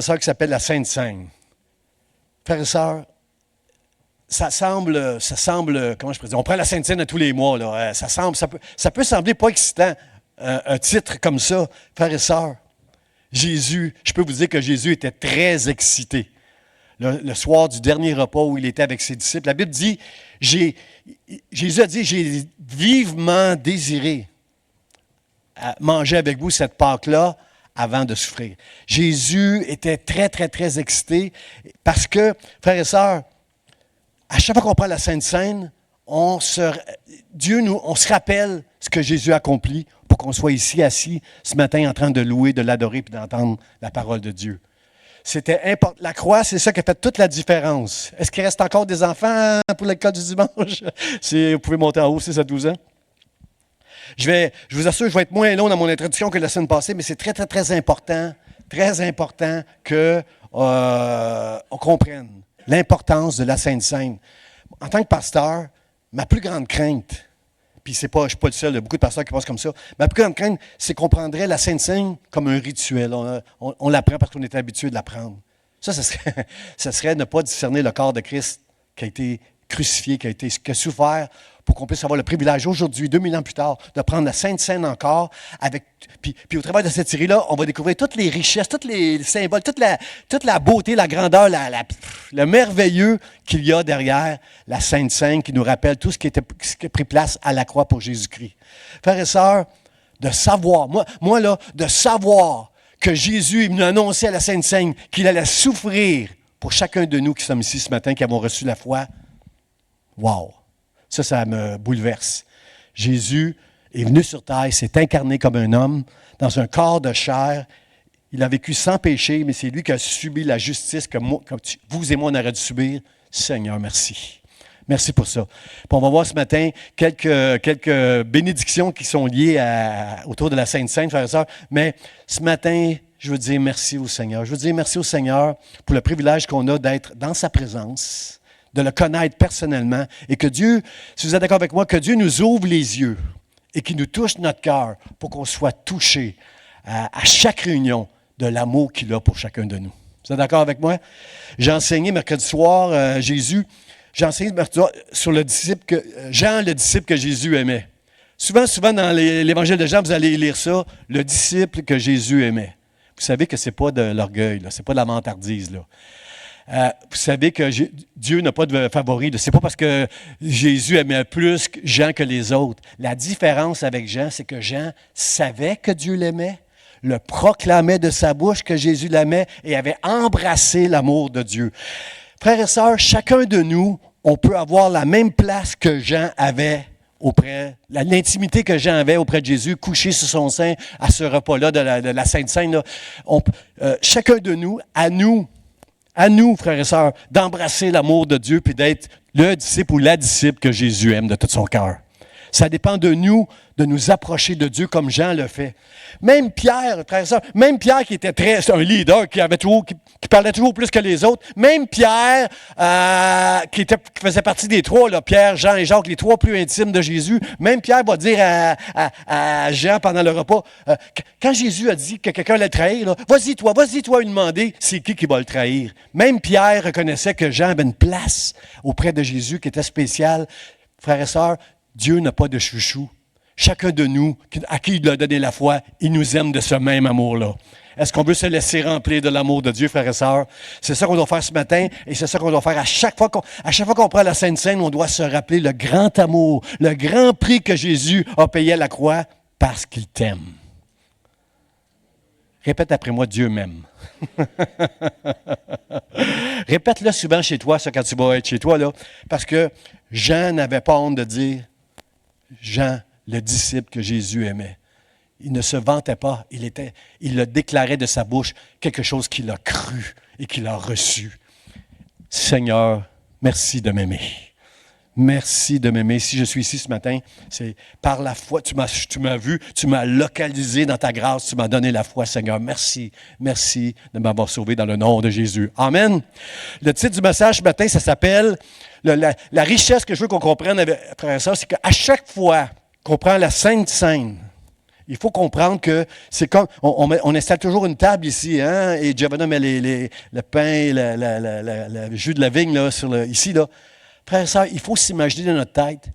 ça qui s'appelle la Sainte Seine. Frères et sœurs, ça semble, comment je pourrais dire, on prend la Sainte Seine à tous les mois, là. Ça peut sembler pas excitant, un titre comme ça. Frères et sœurs, Jésus, je peux vous dire que Jésus était très excité. Le soir du dernier repas où il était avec ses disciples, la Bible dit, Jésus a dit, j'ai vivement désiré manger avec vous cette Pâque-là avant de souffrir. Jésus était très, très, très excité parce que, frères et sœurs, à chaque fois qu'on prend la Sainte Seine, on se rappelle ce que Jésus a accompli pour qu'on soit ici assis ce matin en train de louer, de l'adorer et d'entendre la parole de Dieu. C'était important. La croix, c'est ça qui a fait toute la différence. Est-ce qu'il reste encore des enfants pour l'école du dimanche? Vous pouvez monter en haut, 6 à 12 ans. Je vous assure, je vais être moins long dans mon introduction que la semaine passée, mais c'est très, très, très important qu'on comprenne l'importance de la Sainte Seine. En tant que pasteur, ma plus grande crainte, puis je ne suis pas le seul, il y a beaucoup de pasteurs qui pensent comme ça, ma plus grande crainte, c'est qu'on prendrait la Sainte Seine comme un rituel. On l'apprend parce qu'on est habitué de l'apprendre. Ça serait ne pas discerner le corps de Christ qui a été crucifié, qui a souffert pour qu'on puisse avoir le privilège aujourd'hui, 2000 ans plus tard, de prendre la Sainte Seine encore. Puis au travers de cette série-là, on va découvrir toutes les richesses, tous les symboles, toute la beauté, la grandeur, le merveilleux qu'il y a derrière la Sainte Seine qui nous rappelle tout ce qui a pris place à la croix pour Jésus-Christ. Frères et sœurs, de savoir, de savoir que Jésus nous a annoncé à la Sainte Seine qu'il allait souffrir pour chacun de nous qui sommes ici ce matin, qui avons reçu la foi. Wow! Ça me bouleverse. Jésus est venu sur terre, s'est incarné comme un homme, dans un corps de chair. Il a vécu sans péché, mais c'est lui qui a subi la justice que vous et moi, on aurait dû subir. Seigneur, merci. Merci pour ça. Puis on va voir ce matin quelques bénédictions qui sont liées autour de la Sainte Seine, frères et sœurs. Mais ce matin, je veux dire merci au Seigneur. Je veux dire merci au Seigneur pour le privilège qu'on a d'être dans sa présence, de le connaître personnellement, et que Dieu, si vous êtes d'accord avec moi, que Dieu nous ouvre les yeux et qu'il nous touche notre cœur pour qu'on soit touché à chaque réunion de l'amour qu'il a pour chacun de nous. Vous êtes d'accord avec moi? J'ai enseigné mercredi soir, j'ai enseigné mercredi soir sur Jean, le disciple que Jésus aimait. Souvent dans l'Évangile de Jean, vous allez lire ça, le disciple que Jésus aimait. Vous savez que ce n'est pas de l'orgueil, ce n'est pas de la vantardise, là. Vous savez que Dieu n'a pas de favori. Ce n'est pas parce que Jésus aimait plus Jean que les autres. La différence avec Jean, c'est que Jean savait que Dieu l'aimait, le proclamait de sa bouche que Jésus l'aimait et avait embrassé l'amour de Dieu. Frères et sœurs, chacun de nous, on peut avoir la même place que Jean avait l'intimité que Jean avait auprès de Jésus, couché sur son sein à ce repas-là de la Sainte Seine. Là. Chacun de nous, à nous, frères et sœurs, d'embrasser l'amour de Dieu puis d'être le disciple ou la disciple que Jésus aime de tout son cœur. Ça dépend de nous de nous approcher de Dieu comme Jean le fait. Même Pierre, frères et sœurs, même Pierre qui était un leader, qui parlait toujours plus que les autres, même Pierre, qui faisait partie des trois, là, Pierre, Jean et Jacques, les trois plus intimes de Jésus, même Pierre va dire à Jean pendant le repas, quand Jésus a dit que quelqu'un allait le trahir, là, vas-y toi lui demander c'est qui va le trahir. Même Pierre reconnaissait que Jean avait une place auprès de Jésus qui était spéciale. Frères et sœurs, Dieu n'a pas de chouchou. Chacun de nous, à qui il a donné la foi, il nous aime de ce même amour-là. Est-ce qu'on veut se laisser remplir de l'amour de Dieu, frères et sœurs? C'est ça qu'on doit faire ce matin et c'est ça qu'on doit faire à chaque fois qu'on prend la Sainte Seine, on doit se rappeler le grand amour, le grand prix que Jésus a payé à la croix parce qu'il t'aime. Répète après moi, Dieu m'aime. Répète-le souvent chez toi, ça, quand tu vas être chez toi, là, parce que Jean n'avait pas honte de dire Jean, le disciple que Jésus aimait. Il ne se vantait pas, il le déclarait de sa bouche, quelque chose qu'il a cru et qu'il a reçu. Seigneur, merci de m'aimer. Merci de m'aimer. Si je suis ici ce matin, c'est par la foi. Tu m'as vu, tu m'as localisé dans ta grâce, tu m'as donné la foi, Seigneur. Merci, merci de m'avoir sauvé dans le nom de Jésus. Amen. Le titre du message ce matin, ça s'appelle la richesse que je veux qu'on comprenne, frères et sœurs, c'est qu'à chaque fois qu'on prend la Sainte Seine, Il faut comprendre que c'est comme, on installe toujours une table ici, hein, et Giovanna met le pain, le jus de la vigne là, ici. Là. Frères et sœurs, il faut s'imaginer dans notre tête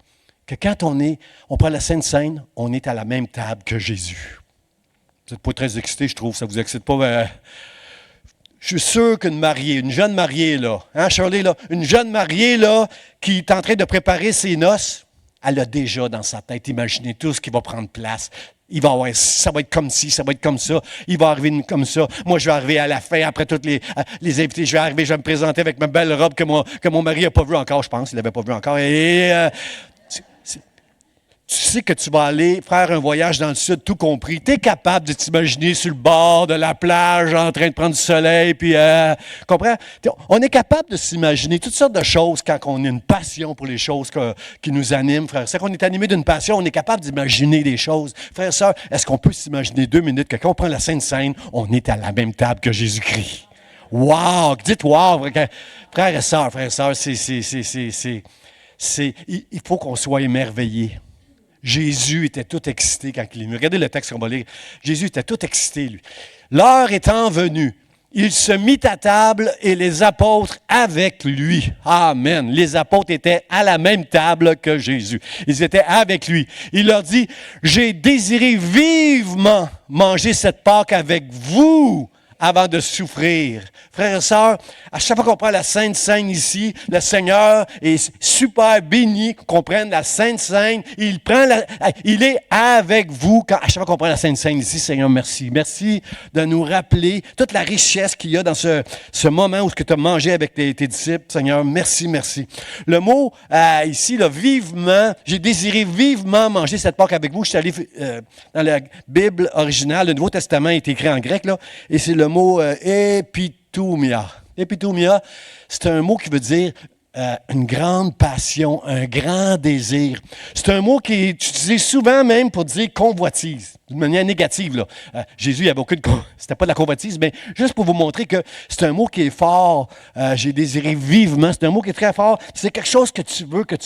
que quand on prend la Sainte Seine, on est à la même table que Jésus. Vous n'êtes pas très excités, je trouve, ça ne vous excite pas. Je suis sûr qu'une mariée, une jeune mariée, là, hein, Shirley, là, une jeune mariée là, qui est en train de préparer ses noces, elle a déjà dans sa tête imaginé tout ce qui va prendre place. Il va avoir, ça va être comme ci, ça va être comme ça. Il va arriver comme ça. Moi, je vais arriver à la fin, après tous les invités. Je vais arriver, je vais me présenter avec ma belle robe que mon mari n'a pas vue encore, je pense. Il ne l'avait pas vue encore. Et tu sais que tu vas aller faire un voyage dans le sud, tout compris. Tu es capable de t'imaginer sur le bord de la plage, en train de prendre du soleil, puis, comprends? On est capable de s'imaginer toutes sortes de choses quand on a une passion pour les choses qui nous animent, frère. C'est qu'on est animé d'une passion, on est capable d'imaginer des choses. Frère et sœur, est-ce qu'on peut s'imaginer 2 minutes que quand on prend la Sainte Seine, on est à la même table que Jésus-Christ? Wow! Dites wow! Frère et sœur, il faut qu'on soit émerveillé. Jésus était tout excité quand il est venu. Regardez le texte qu'on va lire. Jésus était tout excité, lui. L'heure étant venue, il se mit à table et les apôtres avec lui. Amen. Les apôtres étaient à la même table que Jésus. Ils étaient avec lui. Il leur dit, « J'ai désiré vivement manger cette Pâque avec vous avant de souffrir. » Frères et sœurs, à chaque fois qu'on prend la Sainte Seine ici, le Seigneur est super béni qu'on prenne la Sainte Seine. Il est avec vous. À chaque fois qu'on prend la Sainte Seine ici, Seigneur, merci. Merci de nous rappeler toute la richesse qu'il y a dans ce moment où tu as mangé avec tes disciples. Seigneur, merci, merci. Le mot ici, là, vivement, j'ai désiré vivement manger cette Pâque avec vous. Je suis allé dans la Bible originale, le Nouveau Testament est écrit en grec, là, et c'est le mot épitoumia. Épitoumia, c'est un mot qui veut dire une grande passion, un grand désir. C'est un mot qui est utilisé souvent même pour dire convoitise, d'une manière négative. Là. Jésus, il n'y avait aucune... C'était pas de la convoitise, mais juste pour vous montrer que c'est un mot qui est fort. J'ai désiré vivement. C'est un mot qui est très fort. C'est quelque chose que tu veux, que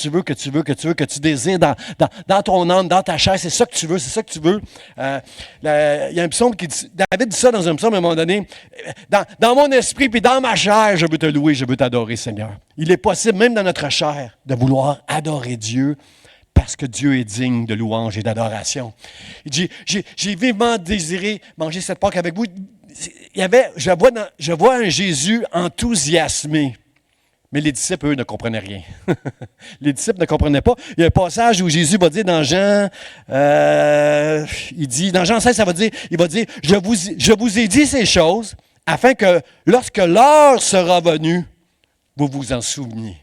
tu désires dans ton âme, dans ta chair. C'est ça que tu veux, c'est ça que tu veux. Il y a un psaume qui dit... David dit ça dans un psaume à un moment donné. Dans mon esprit puis dans ma chair, je veux te louer, je veux t'adorer, Seigneur. Il est possible, même dans notre chair, de vouloir adorer Dieu parce que Dieu est digne de louange et d'adoration. Il dit, j'ai vivement désiré manger cette Pâque avec vous. Je vois un Jésus enthousiasmé. Mais les disciples, eux, ne comprenaient rien. Les disciples ne comprenaient pas. Il y a un passage où Jésus va dire dans Jean, dans Jean 16, il va dire, je vous ai dit ces choses afin que lorsque l'heure sera venue, vous vous en souveniez.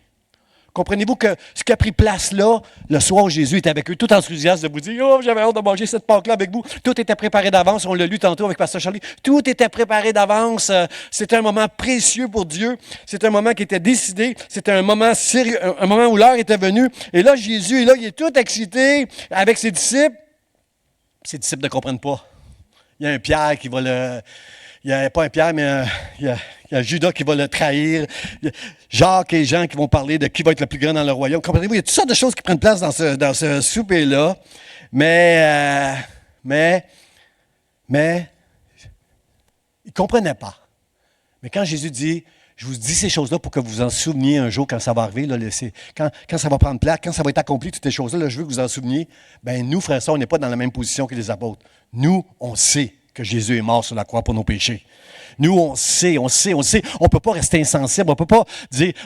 Comprenez-vous que ce qui a pris place là, le soir où Jésus était avec eux, tout enthousiaste de vous dire « Oh, j'avais hâte de manger cette Pâque-là avec vous. » Tout était préparé d'avance. On l'a lu tantôt avec Pasteur Charlie. Tout était préparé d'avance. C'était un moment précieux pour Dieu. C'était un moment qui était décidé. C'était un moment sérieux, un moment où l'heure était venue. Et là, Jésus est là, il est tout excité avec ses disciples. Ses disciples ne comprennent pas. Il y a un Pierre qui va le... Il n'y a pas un Pierre, mais il y a Judas qui va le trahir. Jacques et Jean qui vont parler de qui va être le plus grand dans le royaume. Comprenez-vous, il y a toutes sortes de choses qui prennent place dans ce souper-là. Mais ils ne comprenaient pas. Mais quand Jésus dit, je vous dis ces choses-là pour que vous vous en souveniez un jour quand ça va arriver, là, quand ça va prendre place, quand ça va être accompli, toutes ces choses-là, là, je veux que vous en souveniez. Bien, nous, frères et sœurs, on n'est pas dans la même position que les apôtres. Nous, on sait que Jésus est mort sur la croix pour nos péchés. Nous, on sait. On ne peut pas rester insensible. On ne peut pas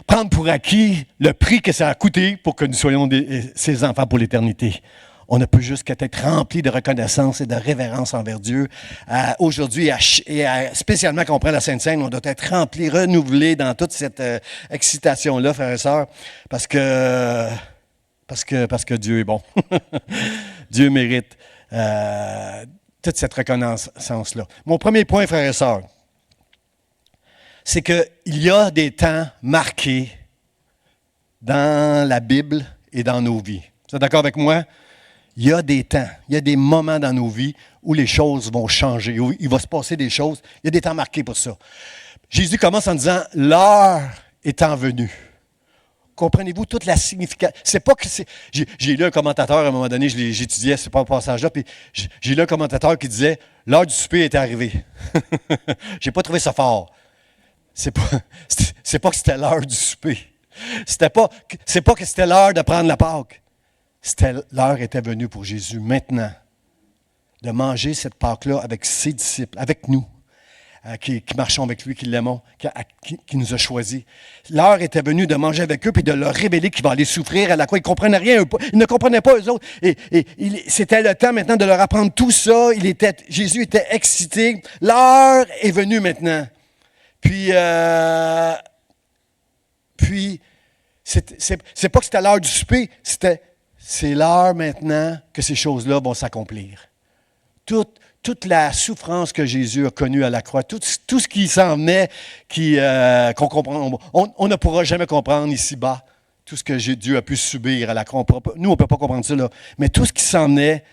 prendre pour acquis le prix que ça a coûté pour que nous soyons ses enfants pour l'éternité. On ne peut juste qu'être rempli de reconnaissance et de révérence envers Dieu. Aujourd'hui, spécialement quand on prend la Sainte Seine, on doit être rempli, renouvelé dans toute cette excitation-là, frères et sœurs, parce que Dieu est bon. Dieu mérite toute cette reconnaissance-là. Mon premier point, frères et sœurs, c'est qu'il y a des temps marqués dans la Bible et dans nos vies. Vous êtes d'accord avec moi? Il y a des temps, il y a des moments dans nos vies où les choses vont changer, où il va se passer des choses. Il y a des temps marqués pour ça. Jésus commence en disant « L'heure étant venue ». Comprenez-vous toute la signification? C'est pas que c'est. J'ai lu un commentateur à un moment donné, j'étudiais, c'est pas un passage-là, puis j'ai lu un commentateur qui disait l'heure du souper était arrivée. J'ai pas trouvé ça fort. C'est pas que c'était l'heure du souper. C'est pas que c'était l'heure de prendre la Pâque. L'heure était venue pour Jésus maintenant de manger cette Pâque-là avec ses disciples, avec nous. Qui marchons avec lui, qui l'aimons, qui nous a choisis. L'heure était venue de manger avec eux puis de leur révéler qu'il va aller souffrir à la croix. Ils ne comprenaient rien. Ils ne comprenaient pas eux autres. Et c'était le temps maintenant de leur apprendre tout ça. Jésus était excité. L'heure est venue maintenant. Puis c'est pas que c'était l'heure du souper, c'est l'heure maintenant que ces choses-là vont s'accomplir. Toute la souffrance que Jésus a connue à la croix, tout ce qui s'en venait, qu'on comprend, on ne pourra jamais comprendre ici-bas, tout ce que Dieu a pu subir à la croix. Nous, on ne peut pas comprendre ça, là. Mais tout ce qui s'en venait,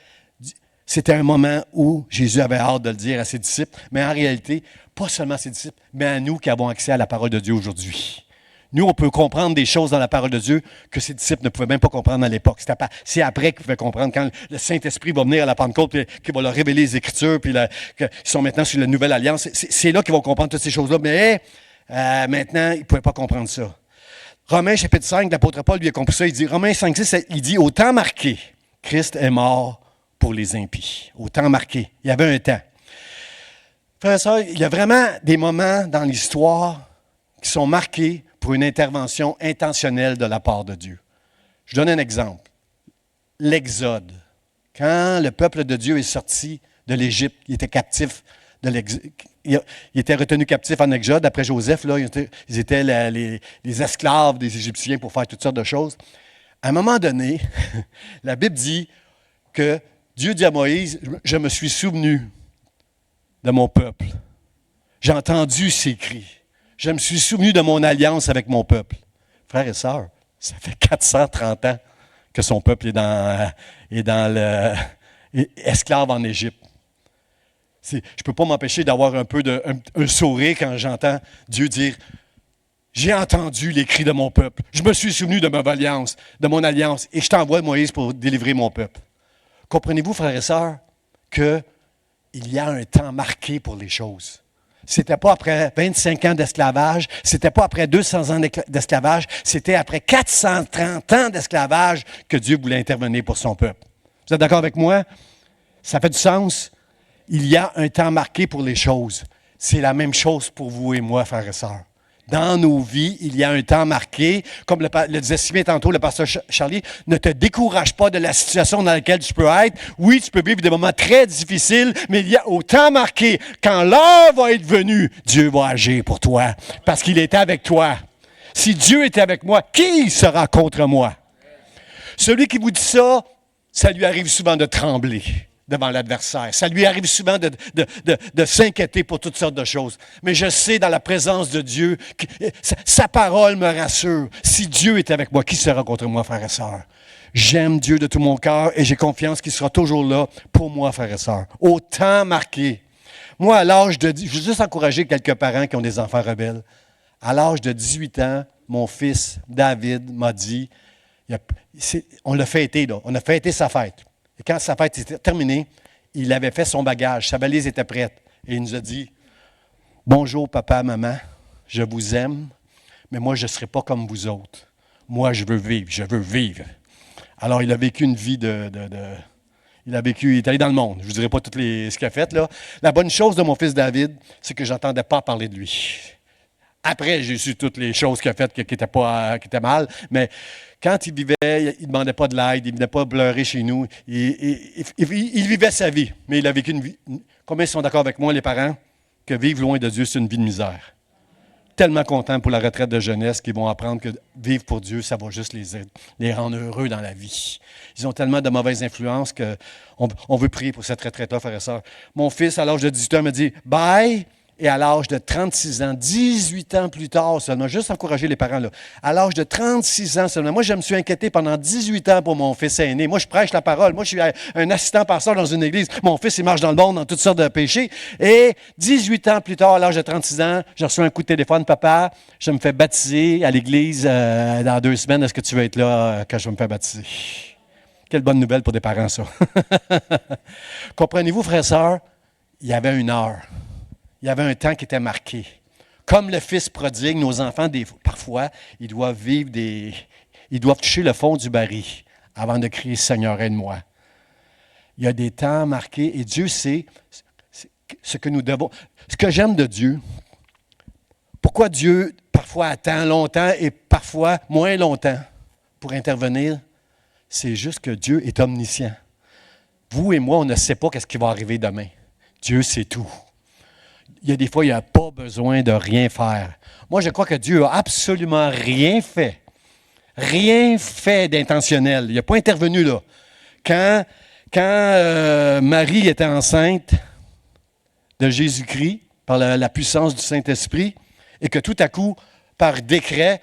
c'était un moment où Jésus avait hâte de le dire à ses disciples, mais en réalité, pas seulement à ses disciples, mais à nous qui avons accès à la parole de Dieu aujourd'hui. Nous, on peut comprendre des choses dans la parole de Dieu que ses disciples ne pouvaient même pas comprendre à l'époque. C'est après qu'ils pouvaient comprendre, quand le Saint-Esprit va venir à la Pentecôte, et qu'il va leur révéler les Écritures, puis qu'ils sont maintenant sur la Nouvelle Alliance. C'est là qu'ils vont comprendre toutes ces choses-là. Mais maintenant, ils ne pouvaient pas comprendre ça. Romains chapitre 5, l'apôtre Paul lui a compris ça. Il dit, Romains 5, 6, il dit, au temps marqué, Christ est mort pour les impies. Au temps marqué. Il y avait un temps. Frères et sœurs, il y a vraiment des moments dans l'histoire qui sont marqués pour une intervention intentionnelle de la part de Dieu. Je donne un exemple. L'Exode. Quand le peuple de Dieu est sorti de l'Égypte, il était captif de l'Exode. Il était retenu captif en Exode. Après Joseph, là, ils étaient les esclaves des Égyptiens pour faire toutes sortes de choses. À un moment donné, la Bible dit que Dieu dit à Moïse, « Je me suis souvenu de mon peuple. J'ai entendu ses cris. Je me suis souvenu de mon alliance avec mon peuple. » Frères et sœurs, ça fait 430 ans que son peuple est esclave en Égypte. Je ne peux pas m'empêcher d'avoir un peu un sourire quand j'entends Dieu dire « J'ai entendu les cris de mon peuple. Je me suis souvenu de de mon alliance, et je t'envoie Moïse pour délivrer mon peuple. » Comprenez-vous, frères et sœurs, qu'il y a un temps marqué pour les choses. C'était pas après 25 ans d'esclavage, c'était pas après 200 ans d'esclavage, c'était après 430 ans d'esclavage que Dieu voulait intervenir pour son peuple. Vous êtes d'accord avec moi? Ça fait du sens? Il y a un temps marqué pour les choses. C'est la même chose pour vous et moi, frères et sœurs. Dans nos vies, il y a un temps marqué. Comme le disait si bien tantôt le pasteur Charlie, ne te décourage pas de la situation dans laquelle tu peux être. Oui, tu peux vivre des moments très difficiles, mais il y a au temps marqué. Quand l'heure va être venue, Dieu va agir pour toi, parce qu'il est avec toi. Si Dieu est avec moi, qui sera contre moi? Celui qui vous dit ça, ça lui arrive souvent de trembler devant l'adversaire. Ça lui arrive souvent de s'inquiéter pour toutes sortes de choses. Mais je sais, dans la présence de Dieu, que sa parole me rassure. Si Dieu est avec moi, qui sera contre moi, frères et sœurs? J'aime Dieu de tout mon cœur et j'ai confiance qu'il sera toujours là pour moi, frères et sœurs. Au temps marqué. Moi, à l'âge de... Je veux juste encourager quelques parents qui ont des enfants rebelles. À l'âge de 18 ans, mon fils, David, m'a dit... On l'a fêté, là. On a fêté sa fête. Et quand sa fête était terminée, il avait fait son bagage. Sa valise était prête. Et il nous a dit, « Bonjour, papa, maman. Je vous aime, mais moi, je ne serai pas comme vous autres. Moi, je veux vivre. Je veux vivre. » Alors, il a vécu une vie il est allé dans le monde. Je ne vous dirai pas ce qu'il a fait, là. La bonne chose de mon fils David, c'est que je n'entendais pas parler de lui. Après, j'ai su toutes les choses qu'il a faites qui étaient mal, mais quand il vivait, il ne demandait pas de l'aide, il ne venait pas pleurer chez nous. Il vivait sa vie, mais il a vécu une vie. Combien sont d'accord avec moi, les parents, que vivre loin de Dieu, c'est une vie de misère? Tellement contents pour la retraite de jeunesse qu'ils vont apprendre que vivre pour Dieu, ça va juste les rendre heureux dans la vie. Ils ont tellement de mauvaises influences qu'on veut prier pour cette retraite-là, frères et sœurs. Mon fils, à l'âge de 18 ans, me dit « Bye, Et à l'âge de 36 ans, 18 ans plus tard seulement, juste encourager les parents, là, à l'âge de 36 ans seulement, moi je me suis inquiété pendant 18 ans pour mon fils aîné. Moi je prêche la parole, moi je suis un assistant pasteur dans une église. Mon fils il marche dans le monde dans toutes sortes de péchés. Et 18 ans plus tard, à l'âge de 36 ans, je reçois un coup de téléphone, papa, je me fais baptiser à l'église dans 2 semaines, est-ce que tu veux être là quand je vais me faire baptiser? Quelle bonne nouvelle pour des parents ça. Comprenez-vous frères et sœurs, il y avait une heure. Il y avait un temps qui était marqué. Comme le fils prodigue, nos enfants, parfois, ils doivent ils doivent toucher le fond du baril avant de crier « Seigneur, aide-moi ». Il y a des temps marqués et Dieu sait ce que nous devons. Ce que j'aime de Dieu, pourquoi Dieu parfois attend longtemps et parfois moins longtemps pour intervenir, c'est juste que Dieu est omniscient. Vous et moi, on ne sait pas ce qui va arriver demain. Dieu sait tout. Il y a des fois, il n'y a pas besoin de rien faire. Moi, je crois que Dieu n'a absolument rien fait. Rien fait d'intentionnel. Il n'a pas intervenu là. Quand Marie était enceinte de Jésus-Christ, par la puissance du Saint-Esprit, et que tout à coup, par décret,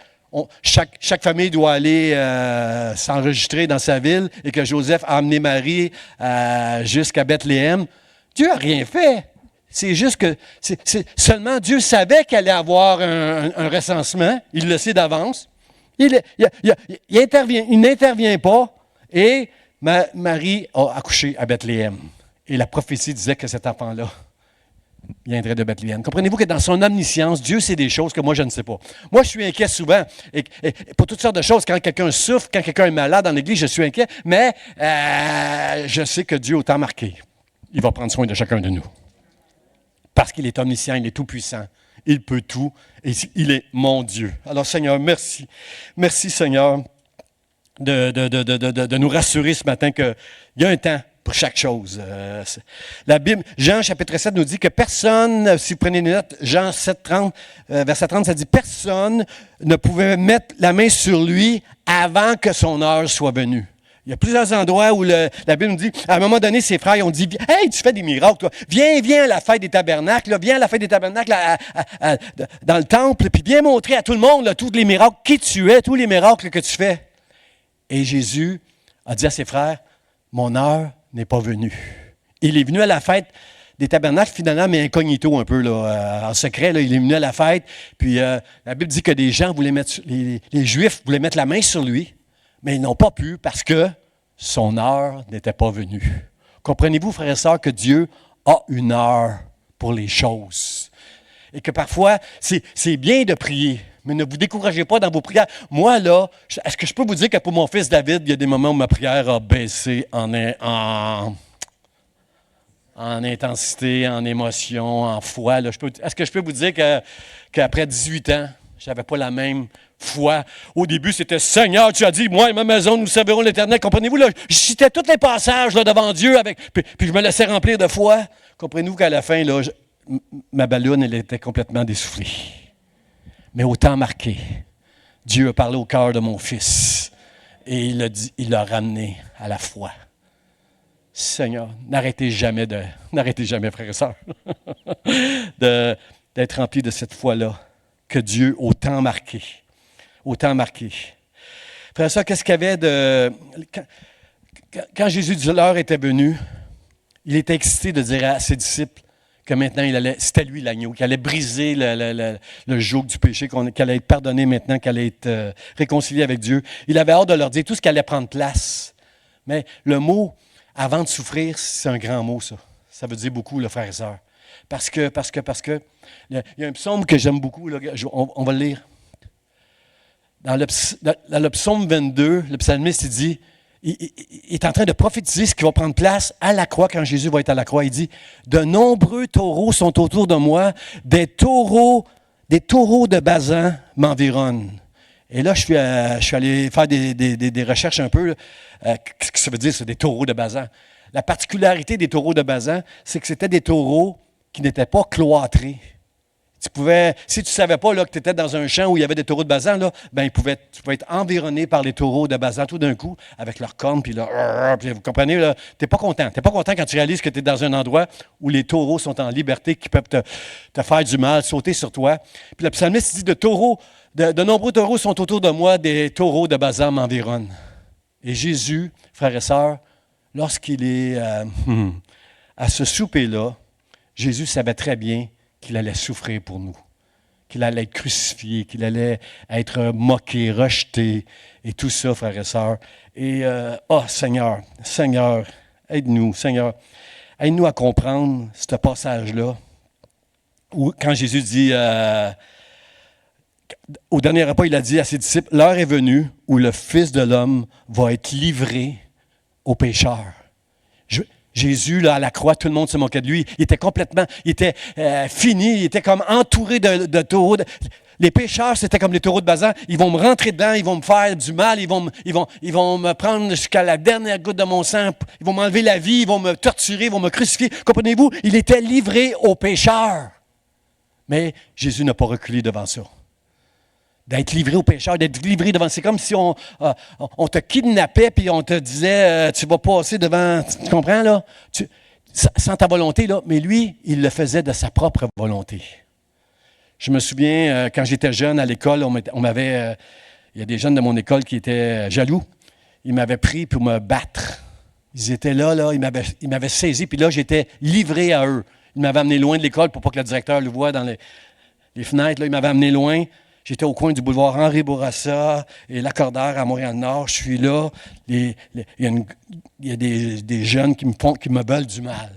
chaque famille doit aller s'enregistrer dans sa ville, et que Joseph a amené Marie jusqu'à Bethléem, Dieu n'a rien fait. C'est juste que seulement Dieu savait qu'il allait avoir un recensement. Il le sait d'avance. Il n'intervient pas. Et Marie a accouché à Bethléem. Et la prophétie disait que cet enfant-là viendrait de Bethléem. Comprenez-vous que dans son omniscience, Dieu sait des choses que moi, je ne sais pas. Moi, je suis inquiet souvent. Et pour toutes sortes de choses, quand quelqu'un souffre, quand quelqu'un est malade dans l'Église, je suis inquiet. Mais je sais que Dieu, au temps marqué, il va prendre soin de chacun de nous. Parce qu'il est omniscient, il est tout-puissant, il peut tout, et il est mon Dieu. Alors Seigneur, merci. Merci Seigneur de nous rassurer ce matin qu'il y a un temps pour chaque chose. La Bible, Jean chapitre 7 nous dit que personne, si vous prenez une note, Jean 7, 30, verset 30, ça dit « Personne ne pouvait mettre la main sur lui avant que son heure soit venue. » Il y a plusieurs endroits où la Bible nous dit, à un moment donné, ses frères ils ont dit, « Hey, tu fais des miracles, toi. Viens à la fête des tabernacles, là. Viens à la fête des tabernacles dans le temple, puis viens montrer à tout le monde là, tous les miracles, qui tu es, tous les miracles que tu fais. » Et Jésus a dit à ses frères, « Mon heure n'est pas venue. » Il est venu à la fête des tabernacles, finalement, mais incognito un peu, là, en secret. Là, il est venu à la fête, puis la Bible dit que des gens voulaient mettre, les Juifs voulaient mettre la main sur lui, mais ils n'ont pas pu parce que son heure n'était pas venue. Comprenez-vous, frères et sœurs, que Dieu a une heure pour les choses. Et que parfois, c'est bien de prier, mais ne vous découragez pas dans vos prières. Moi, là, est-ce que je peux vous dire que pour mon fils David, il y a des moments où ma prière a baissé en intensité, en émotion, en foi. Là. Est-ce que je peux vous dire qu'après 18 ans, je n'avais pas la même foi. Au début, c'était « Seigneur, tu as dit, moi et ma maison, nous servirons l'Éternel. » Comprenez-vous, là, je citais tous les passages là, devant Dieu, puis je me laissais remplir de foi. Comprenez-vous qu'à la fin, là, ma balloune, elle était complètement dessoufflée. Mais au temps marqué, Dieu a parlé au cœur de mon fils et il l'a ramené à la foi. Seigneur, n'arrêtez jamais, frères et sœurs, d'être remplis de cette foi-là, que Dieu, au temps marqué. Frères et sœurs, qu'est-ce qu'il y avait de... Quand Jésus dit l'heure était venue, il était excité de dire à ses disciples que maintenant, c'était lui l'agneau, qu'il allait briser le joug du péché, qu'il allait être pardonné maintenant, qu'il allait être réconcilié avec Dieu. Il avait hâte de leur dire tout ce qui allait prendre place. Mais le mot « avant de souffrir », c'est un grand mot, ça. Ça veut dire beaucoup, le frère et sœur. Parce que, il y a un psaume que j'aime beaucoup, là, on va le lire. Dans le psaume 22, le psalmiste, il dit, il est en train de prophétiser ce qui va prendre place à la croix quand Jésus va être à la croix. Il dit, « De nombreux taureaux sont autour de moi, des taureaux de Basan m'environnent. » Et là, je suis allé faire des recherches un peu. Qu'est-ce que ça veut dire, c'est des taureaux de Basan? La particularité des taureaux de Basan, c'est que c'était des taureaux qui n'étaient pas cloîtrés. Si tu ne savais pas là, que tu étais dans un champ où il y avait des taureaux de Basan, là, ben, tu pouvais être environné par les taureaux de Basan tout d'un coup, avec leurs cornes, puis vous comprenez, tu n'es pas content. Tu n'es pas content quand tu réalises que tu es dans un endroit où les taureaux sont en liberté, qui peuvent te faire du mal, sauter sur toi. Puis le psalmiste dit, de nombreux taureaux sont autour de moi, des taureaux de Basan m'environnent. Et Jésus, frères et sœurs, lorsqu'il est à ce souper-là, Jésus savait très bien qu'il allait souffrir pour nous, qu'il allait être crucifié, qu'il allait être moqué, rejeté, et tout ça, frères et sœurs. Et, Seigneur, aide-nous, Seigneur, aide-nous à comprendre ce passage-là, où quand Jésus dit, au dernier repas, il a dit à ses disciples, « L'heure est venue où le Fils de l'homme va être livré aux pécheurs. » Jésus, là, à la croix, tout le monde se moquait de lui. Il était fini, il était comme entouré de taureaux. Les pécheurs, c'était comme les taureaux de Basan. Ils vont me rentrer dedans, ils vont me faire du mal, ils vont me prendre jusqu'à la dernière goutte de mon sang, ils vont m'enlever la vie, ils vont me torturer, ils vont me crucifier. Comprenez-vous? Il était livré aux pécheurs. Mais Jésus n'a pas reculé devant ça. D'être livré aux pécheurs, d'être livré devant. C'est comme si on te kidnappait puis on te disait tu vas passer devant. Tu comprends, là? Sans ta volonté, là. Mais lui, il le faisait de sa propre volonté. Je me souviens, quand j'étais jeune à l'école, on m'avait. Il y a des jeunes de mon école qui étaient jaloux. Ils m'avaient pris pour me battre. Ils étaient là, ils m'avaient saisi, puis là, j'étais livré à eux. Ils m'avaient amené loin de l'école pour pas que le directeur le voie dans les fenêtres. Là, ils m'avaient amené loin. J'étais au coin du boulevard Henri Bourassa et Lacordaire à Montréal-Nord. Je suis là. Il y a des jeunes qui me veulent du mal.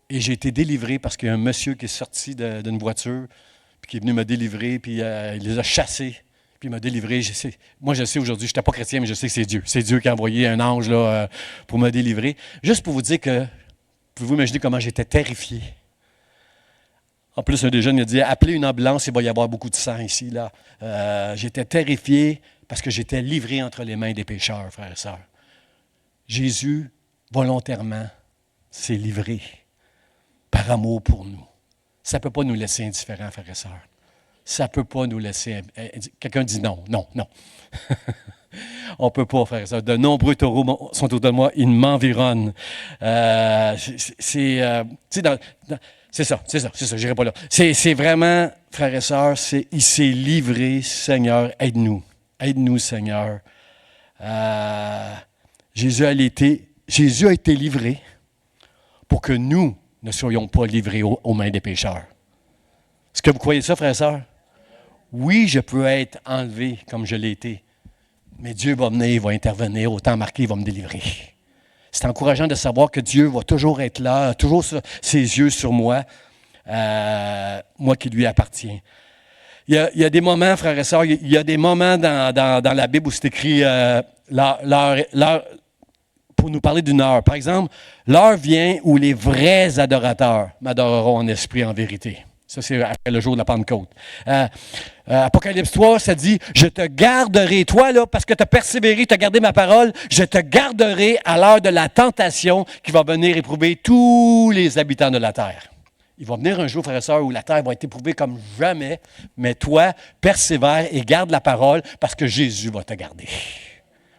Et j'ai été délivré parce qu'il y a un monsieur qui est sorti d'une voiture, puis qui est venu me délivrer, puis il les a chassés, puis il m'a délivré. Moi, je sais aujourd'hui, je n'étais pas chrétien, mais je sais que c'est Dieu. C'est Dieu qui a envoyé un ange là, pour me délivrer. Juste pour vous dire que, pouvez-vous imaginer comment j'étais terrifié? En plus, un des jeunes a dit « Appelez une ambulance, il va y avoir beaucoup de sang ici. » là. J'étais terrifié parce que j'étais livré entre les mains des pécheurs, frères et sœurs. Jésus, volontairement, s'est livré par amour pour nous. Ça ne peut pas nous laisser indifférents, frères et sœurs. Ça ne peut pas nous laisser... Quelqu'un dit non, non, non. On ne peut pas, frères et sœurs. De nombreux taureaux sont autour de moi, ils m'environnent. C'est ça, j'irai pas là. C'est vraiment, frères et sœurs, il s'est livré, Seigneur, aide-nous. Aide-nous, Seigneur. Jésus a été livré pour que nous ne soyons pas livrés aux mains des pécheurs. Est-ce que vous croyez ça, frères et sœurs? Oui, je peux être enlevé comme je l'ai été, mais Dieu va venir, il va intervenir, au temps marqué, il va me délivrer. C'est encourageant de savoir que Dieu va toujours être là, toujours ses yeux sur moi, moi qui lui appartiens. Il y a des moments, frères et sœurs, il y a des moments dans la Bible où c'est écrit l'heure, pour nous parler d'une heure. Par exemple, l'heure vient où les vrais adorateurs m'adoreront en esprit et en vérité. Ça, c'est après le jour de la Pentecôte. Apocalypse 3, ça dit « Je te garderai, toi, là, parce que tu as persévéré, tu as gardé ma parole, je te garderai à l'heure de la tentation qui va venir éprouver tous les habitants de la terre. » Il va venir un jour, frères et sœurs, où la terre va être éprouvée comme jamais, mais toi, persévère et garde la parole parce que Jésus va te garder.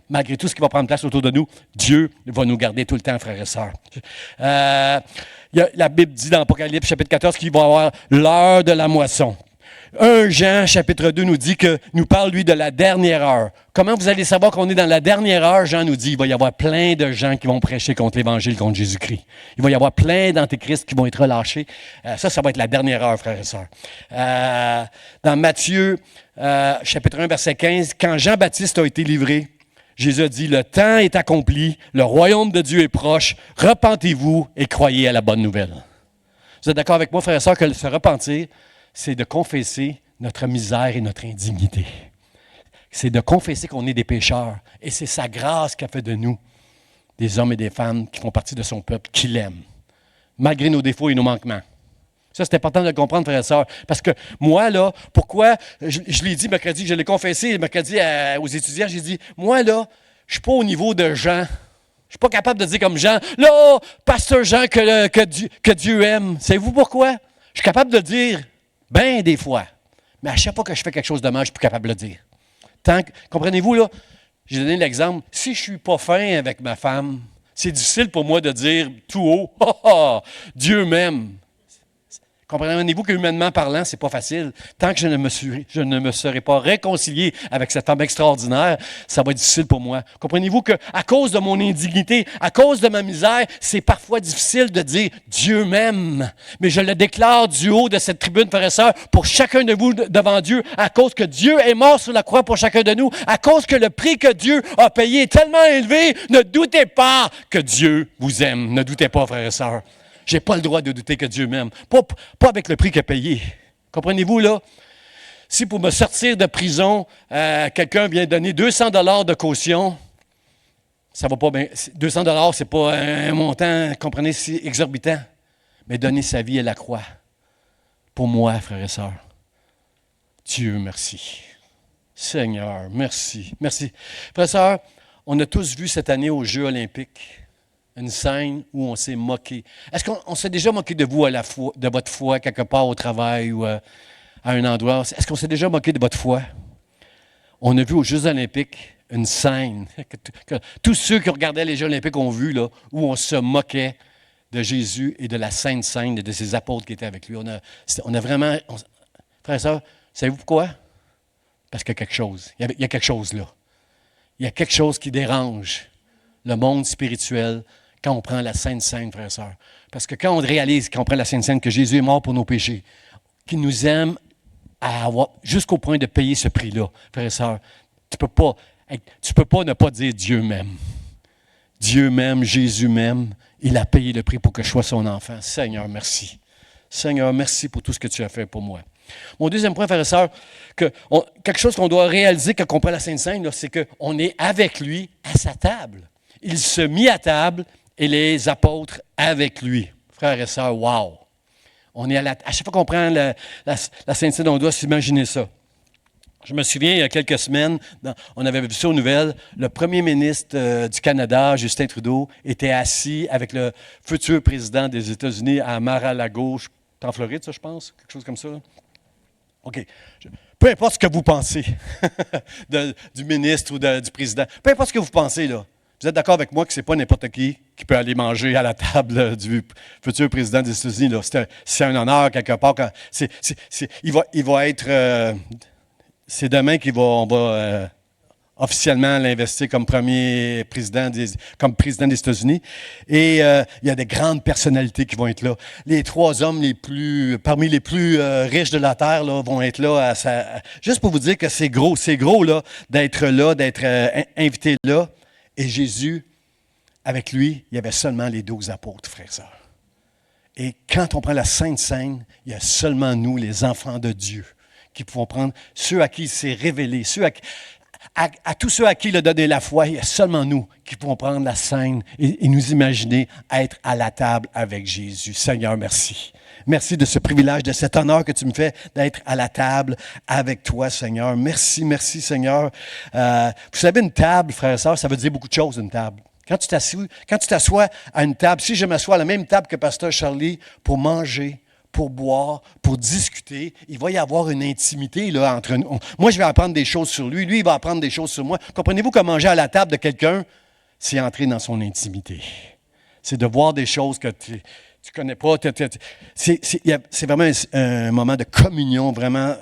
Malgré tout ce qui va prendre place autour de nous, Dieu va nous garder tout le temps, frères et sœurs. La Bible dit dans Apocalypse, chapitre 14, qu'il va y avoir l'heure de la moisson. 1 Jean, chapitre 2, nous parle, lui, de la dernière heure. Comment vous allez savoir qu'on est dans la dernière heure? Jean nous dit, il va y avoir plein de gens qui vont prêcher contre l'Évangile, contre Jésus-Christ. Il va y avoir plein d'antéchrists qui vont être relâchés. Ça va être la dernière heure, frères et sœurs. Dans Matthieu, chapitre 1, verset 15, quand Jean-Baptiste a été livré, Jésus a dit, le temps est accompli, le royaume de Dieu est proche, repentez-vous et croyez à la bonne nouvelle. Vous êtes d'accord avec moi, frères et sœurs, que se repentir, c'est de confesser notre misère et notre indignité. C'est de confesser qu'on est des pécheurs. Et c'est sa grâce qui a fait de nous des hommes et des femmes qui font partie de son peuple, qui l'aiment, malgré nos défauts et nos manquements. Ça, c'est important de le comprendre, frères et sœurs. Parce que moi, là, pourquoi, je l'ai dit mercredi, je l'ai confessé mercredi aux étudiants, j'ai dit, moi, là, je ne suis pas au niveau de Jean. Je ne suis pas capable de dire comme Jean, là, pasteur Jean que Dieu aime. Savez-vous pourquoi? Je ne suis capable de le dire bien des fois. Mais à chaque fois que je fais quelque chose de mal, je suis plus capable de le dire. Comprenez-vous, là? J'ai donné l'exemple. Si je ne suis pas fin avec ma femme, c'est difficile pour moi de dire tout haut, « Oh, Dieu m'aime ». Comprenez-vous que humainement parlant, c'est pas facile. Tant que je ne me serai pas réconcilié avec cette femme extraordinaire, ça va être difficile pour moi. Comprenez-vous qu'à cause de mon indignité, à cause de ma misère, c'est parfois difficile de dire « Dieu m'aime ». Mais je le déclare du haut de cette tribune, frères et sœurs, pour chacun de vous devant Dieu, à cause que Dieu est mort sur la croix pour chacun de nous, à cause que le prix que Dieu a payé est tellement élevé, ne doutez pas que Dieu vous aime. Ne doutez pas, frères et sœurs. Je n'ai pas le droit de douter que Dieu m'aime. Pas avec le prix qu'il a payé. Comprenez-vous, là? Si pour me sortir de prison, quelqu'un vient donner 200 $ de caution, ça va pas bien. 200 $, ce n'est pas un montant, comprenez, si exorbitant. Mais donner sa vie à la croix. Pour moi, frères et sœurs. Dieu, merci. Seigneur, merci. Merci. Frères et sœurs, on a tous vu cette année aux Jeux olympiques une scène où on s'est moqué. Est-ce qu'on s'est déjà moqué de vous de votre foi, quelque part au travail ou à un endroit? Est-ce qu'on s'est déjà moqué de votre foi? On a vu aux Jeux olympiques une scène que tous ceux qui regardaient les Jeux olympiques ont vu, là, où on se moquait de Jésus et de la Sainte Seine et de ses apôtres qui étaient avec lui. On a vraiment... frères et sœurs, savez-vous pourquoi? Parce qu'il y a quelque chose. Il y a quelque chose là. Il y a quelque chose qui dérange le monde spirituel quand on prend la Sainte Seine, frères et sœurs. Parce que quand on réalise, quand on prend la Sainte Seine, que Jésus est mort pour nos péchés, qu'il nous aime jusqu'au point de payer ce prix-là, frères et sœurs, tu peux pas ne pas dire Dieu m'aime. Dieu m'aime, Jésus m'aime. Il a payé le prix pour que je sois son enfant. Seigneur, merci. Seigneur, merci pour tout ce que tu as fait pour moi. Mon deuxième point, frères et sœurs, quelque chose qu'on doit réaliser quand on prend la Sainte Seine, c'est qu'on est avec lui à sa table. Il se mit à table et les apôtres avec lui. Frères et sœurs, wow! On est à chaque fois qu'on prend la Sainte Seine, on doit s'imaginer ça. Je me souviens, il y a quelques semaines, on avait vu ça aux nouvelles, le premier ministre du Canada, Justin Trudeau, était assis avec le futur président des États-Unis à Mar-a-Lago, en Floride, ça, je pense, quelque chose comme ça. OK. Peu importe ce que vous pensez du ministre ou du président, peu importe ce que vous pensez, là. Vous êtes d'accord avec moi que ce n'est pas n'importe qui peut aller manger à la table du futur président des États-Unis. Là. C'est un honneur quelque part. Il va être... c'est demain qu'on va officiellement l'investir comme premier président comme président des États-Unis. Et il y a des grandes personnalités qui vont être là. Les 3 hommes parmi les plus riches de la terre là, vont être là. Juste pour vous dire que c'est gros là, d'être invité là. Et Jésus, avec lui, il y avait seulement les 12 apôtres, frères et sœurs. Et quand on prend la Sainte Seine, il y a seulement nous, les enfants de Dieu, qui pouvons prendre ceux à qui il s'est révélé, à tous ceux à qui il a donné la foi, il y a seulement nous qui pouvons prendre la scène et nous imaginer être à la table avec Jésus. Seigneur, merci. Merci de ce privilège, de cet honneur que tu me fais d'être à la table avec toi, Seigneur. Merci, merci, Seigneur. Vous savez, une table, frères et sœurs, ça veut dire beaucoup de choses, une table. Quand tu t'assois à une table, si je m'assois à la même table que Pasteur Charlie pour manger, pour boire, pour discuter, il va y avoir une intimité là, entre nous. Moi, je vais apprendre des choses sur lui. Lui, il va apprendre des choses sur moi. Comprenez-vous que manger à la table de quelqu'un, c'est entrer dans son intimité. C'est de voir des choses que tu connais pas. C'est vraiment un moment de communion vraiment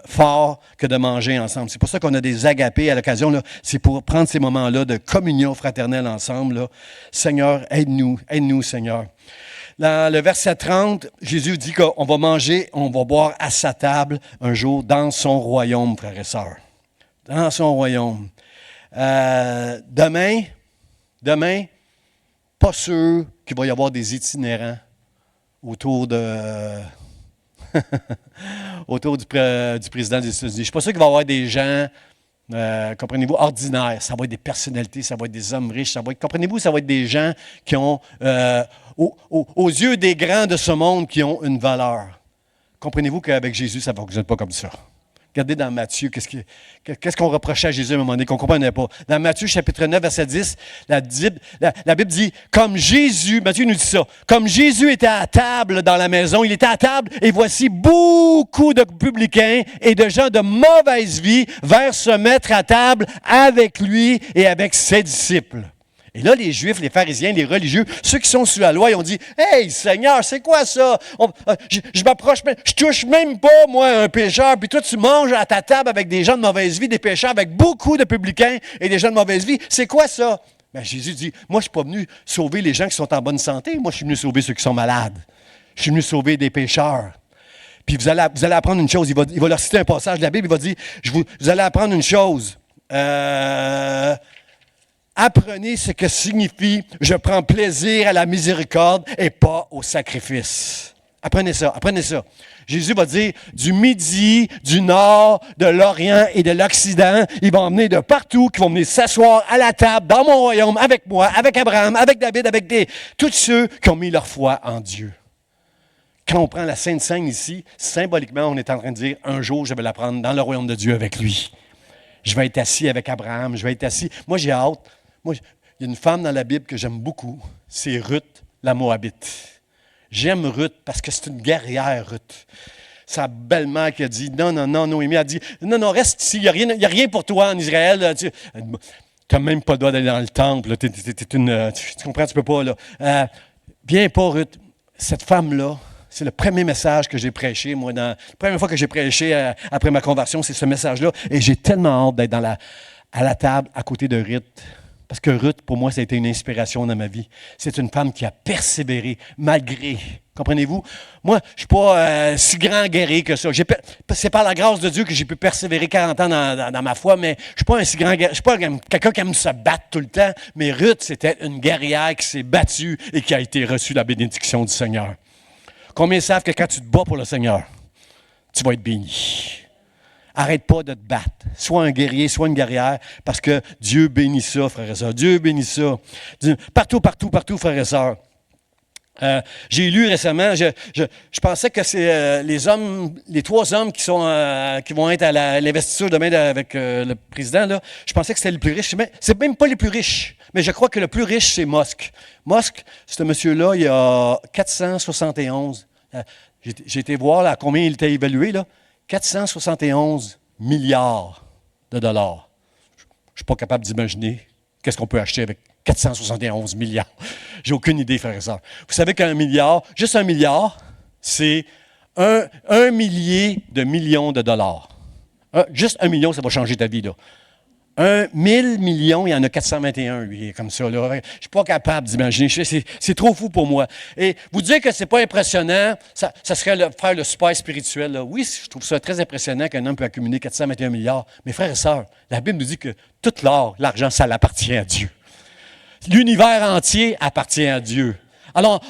fort que de manger ensemble. C'est pour ça qu'on a des agapés à l'occasion. Là. C'est pour prendre ces moments-là de communion fraternelle ensemble. Là. Seigneur, aide-nous, Seigneur. Dans le verset 30, Jésus dit qu'on va manger, on va boire à sa table un jour dans son royaume, frères et sœurs. Dans son royaume. Demain, pas sûr qu'il va y avoir des itinérants autour du président des États-Unis. Je ne suis pas sûr qu'il va y avoir des gens, comprenez-vous, ordinaires. Ça va être des personnalités, ça va être des hommes riches, comprenez-vous, ça va être des gens qui ont, aux yeux des grands de ce monde, qui ont une valeur. Comprenez-vous qu'avec Jésus, ça ne fonctionne pas comme ça. Regardez dans Matthieu, qu'est-ce qu'on reprochait à Jésus à un moment donné, qu'on ne comprenait pas. Dans Matthieu, chapitre 9, verset 10, la Bible dit, comme Jésus, Matthieu nous dit ça, comme Jésus était à table dans la maison, il était à table, et voici beaucoup de publicains et de gens de mauvaise vie vinrent se mettre à table avec lui et avec ses disciples. Et là, les Juifs, les pharisiens, les religieux, ceux qui sont sous la loi, ils ont dit, « Hey, Seigneur, c'est quoi ça? Je m'approche, je touche même pas, moi, un pécheur, puis toi, tu manges à ta table avec des gens de mauvaise vie, des pécheurs, avec beaucoup de publicains et des gens de mauvaise vie. C'est quoi ça? » Ben, Jésus dit, « Moi, je ne suis pas venu sauver les gens qui sont en bonne santé. Moi, je suis venu sauver ceux qui sont malades. Je suis venu sauver des pécheurs. » Puis vous allez apprendre une chose. Il va leur citer un passage de la Bible. Il va dire, vous allez apprendre une chose. Apprenez ce que signifie « je prends plaisir à la miséricorde et pas au sacrifice ». Apprenez ça, apprenez ça. Jésus va dire du midi, du nord, de l'Orient et de l'Occident, ils vont emmener de partout, qui vont venir s'asseoir à la table dans mon royaume avec moi, avec Abraham, avec David, avec tous ceux qui ont mis leur foi en Dieu. Quand on prend la Sainte Seine ici, symboliquement, on est en train de dire un jour, je vais la prendre dans le royaume de Dieu avec lui. Je vais être assis avec Abraham, je vais être assis. Moi, j'ai hâte. Moi, il y a une femme dans la Bible que j'aime beaucoup, c'est Ruth, la Moabite. J'aime Ruth parce que c'est une guerrière, Ruth. Sa belle-mère qui a dit, non, Noémie a dit, non, reste ici, il n'y a rien pour toi en Israël. Tu n'as même pas le droit d'aller dans le temple, tu comprends, tu ne peux pas. Là. Viens pas, Ruth. Cette femme-là, c'est le premier message que j'ai prêché, moi. La première fois que j'ai prêché après ma conversion, c'est ce message-là. Et j'ai tellement hâte d'être à la table à côté de Ruth. Parce que Ruth, pour moi, ça a été une inspiration dans ma vie. C'est une femme qui a persévéré malgré. Comprenez-vous? Moi, je ne suis pas si grand guerrier que ça. C'est par la grâce de Dieu que j'ai pu persévérer 40 ans dans ma foi, mais je ne suis pas un si grand guerrier. Je ne suis pas quelqu'un qui aime se battre tout le temps. Mais Ruth, c'était une guerrière qui s'est battue et qui a été reçue la bénédiction du Seigneur. Combien savent que quand tu te bats pour le Seigneur, tu vas être béni? Arrête pas de te battre. Sois un guerrier, sois une guerrière, parce que Dieu bénit ça, frères et sœurs. Dieu bénit ça. Partout, frères et sœurs. J'ai lu récemment, je pensais que c'est les 3 hommes qui vont être à l'investiture demain avec le président, là, je pensais que c'était les plus riches. C'est même pas les plus riches, mais je crois que le plus riche, c'est Musk. Musk, ce monsieur-là, il a 471. J'ai été voir là, à combien il était évalué, là. 471 milliards de dollars. Je ne suis pas capable d'imaginer qu'est-ce qu'on peut acheter avec 471 milliards. J'ai aucune idée, frères et sœurs. Vous savez qu'un milliard, juste un milliard, c'est un millier de millions de dollars. Juste 1 million, ça va changer ta vie, là. 1000 millions, il y en a 421, lui, comme ça. Là. Je ne suis pas capable d'imaginer. C'est trop fou pour moi. Et vous dire que ce n'est pas impressionnant, ça serait faire le super spirituel. Là. Oui, je trouve ça très impressionnant qu'un homme peut accumuler 421 milliards. Mais frères et sœurs, la Bible nous dit que tout l'or, l'argent, ça appartient à Dieu. L'univers entier appartient à Dieu. Alors,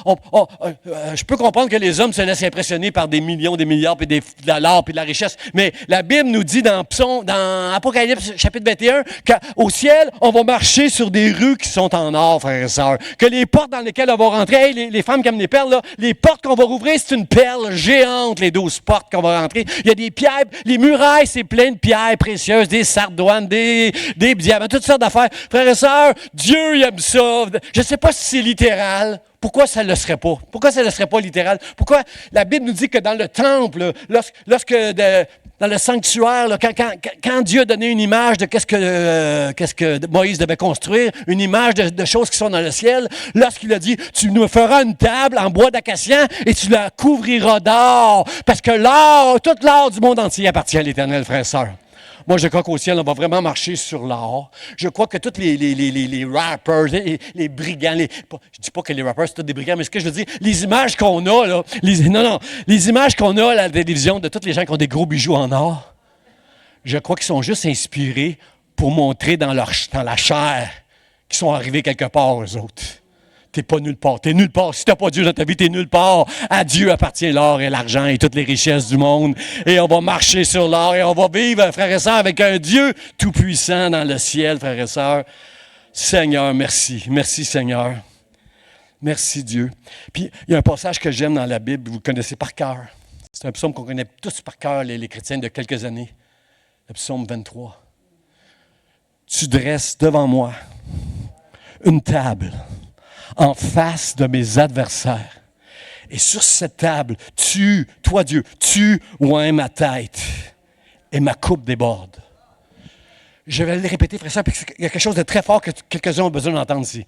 je peux comprendre que les hommes se laissent impressionner par des millions, des milliards, puis de l'or, puis de la richesse. Mais la Bible nous dit dans Apocalypse, chapitre 21, qu'au ciel, on va marcher sur des rues qui sont en or, frères et sœurs. Que les portes dans lesquelles on va rentrer, hey, les femmes qui aiment les perles, là, les portes qu'on va rouvrir, c'est une perle géante, les 12 portes qu'on va rentrer. Il y a des pierres, les murailles, c'est plein de pierres précieuses, des sardoines, des diamants, toutes sortes d'affaires. Frères et sœurs, Dieu, il aime ça. Je ne sais pas si c'est littéral. Pourquoi ça ne le serait pas? Pourquoi ça ne le serait pas littéral? Pourquoi la Bible nous dit que dans le temple, dans le sanctuaire, là, quand Dieu a donné une image de qu'est-ce que Moïse devait construire, une image de choses qui sont dans le ciel, lorsqu'il a dit, tu nous feras une table en bois d'acacia et tu la couvriras d'or, parce que tout l'or du monde entier appartient à l'Éternel, frères et sœurs. Moi, je crois qu'au ciel, on va vraiment marcher sur l'or. Je crois que tous les rappers, les brigands, je ne dis pas que les rappers, c'est tous des brigands, mais ce que je veux dire, les images qu'on a, là, les images qu'on a à la télévision de tous les gens qui ont des gros bijoux en or, je crois qu'ils sont juste inspirés pour montrer dans la chair qu'ils sont arrivés quelque part, eux autres. T'es pas nulle part. T'es nulle part. Si t'as pas Dieu dans ta vie, t'es nulle part. À Dieu appartient l'or et l'argent et toutes les richesses du monde. Et on va marcher sur l'or et on va vivre, frères et sœurs, avec un Dieu tout-puissant dans le ciel, frères et sœurs. Seigneur, merci. Merci, Seigneur. Merci, Dieu. Puis, il y a un passage que j'aime dans la Bible, vous le connaissez par cœur. C'est un psaume qu'on connaît tous par cœur, les chrétiens de quelques années. Le psaume 23. Tu dresses devant moi une table en face de mes adversaires. Et sur cette table, toi Dieu, tu oins ma tête et ma coupe déborde. Je vais le répéter, frère, ça, parce qu'il y a quelque chose de très fort que quelques-uns ont besoin d'entendre ici.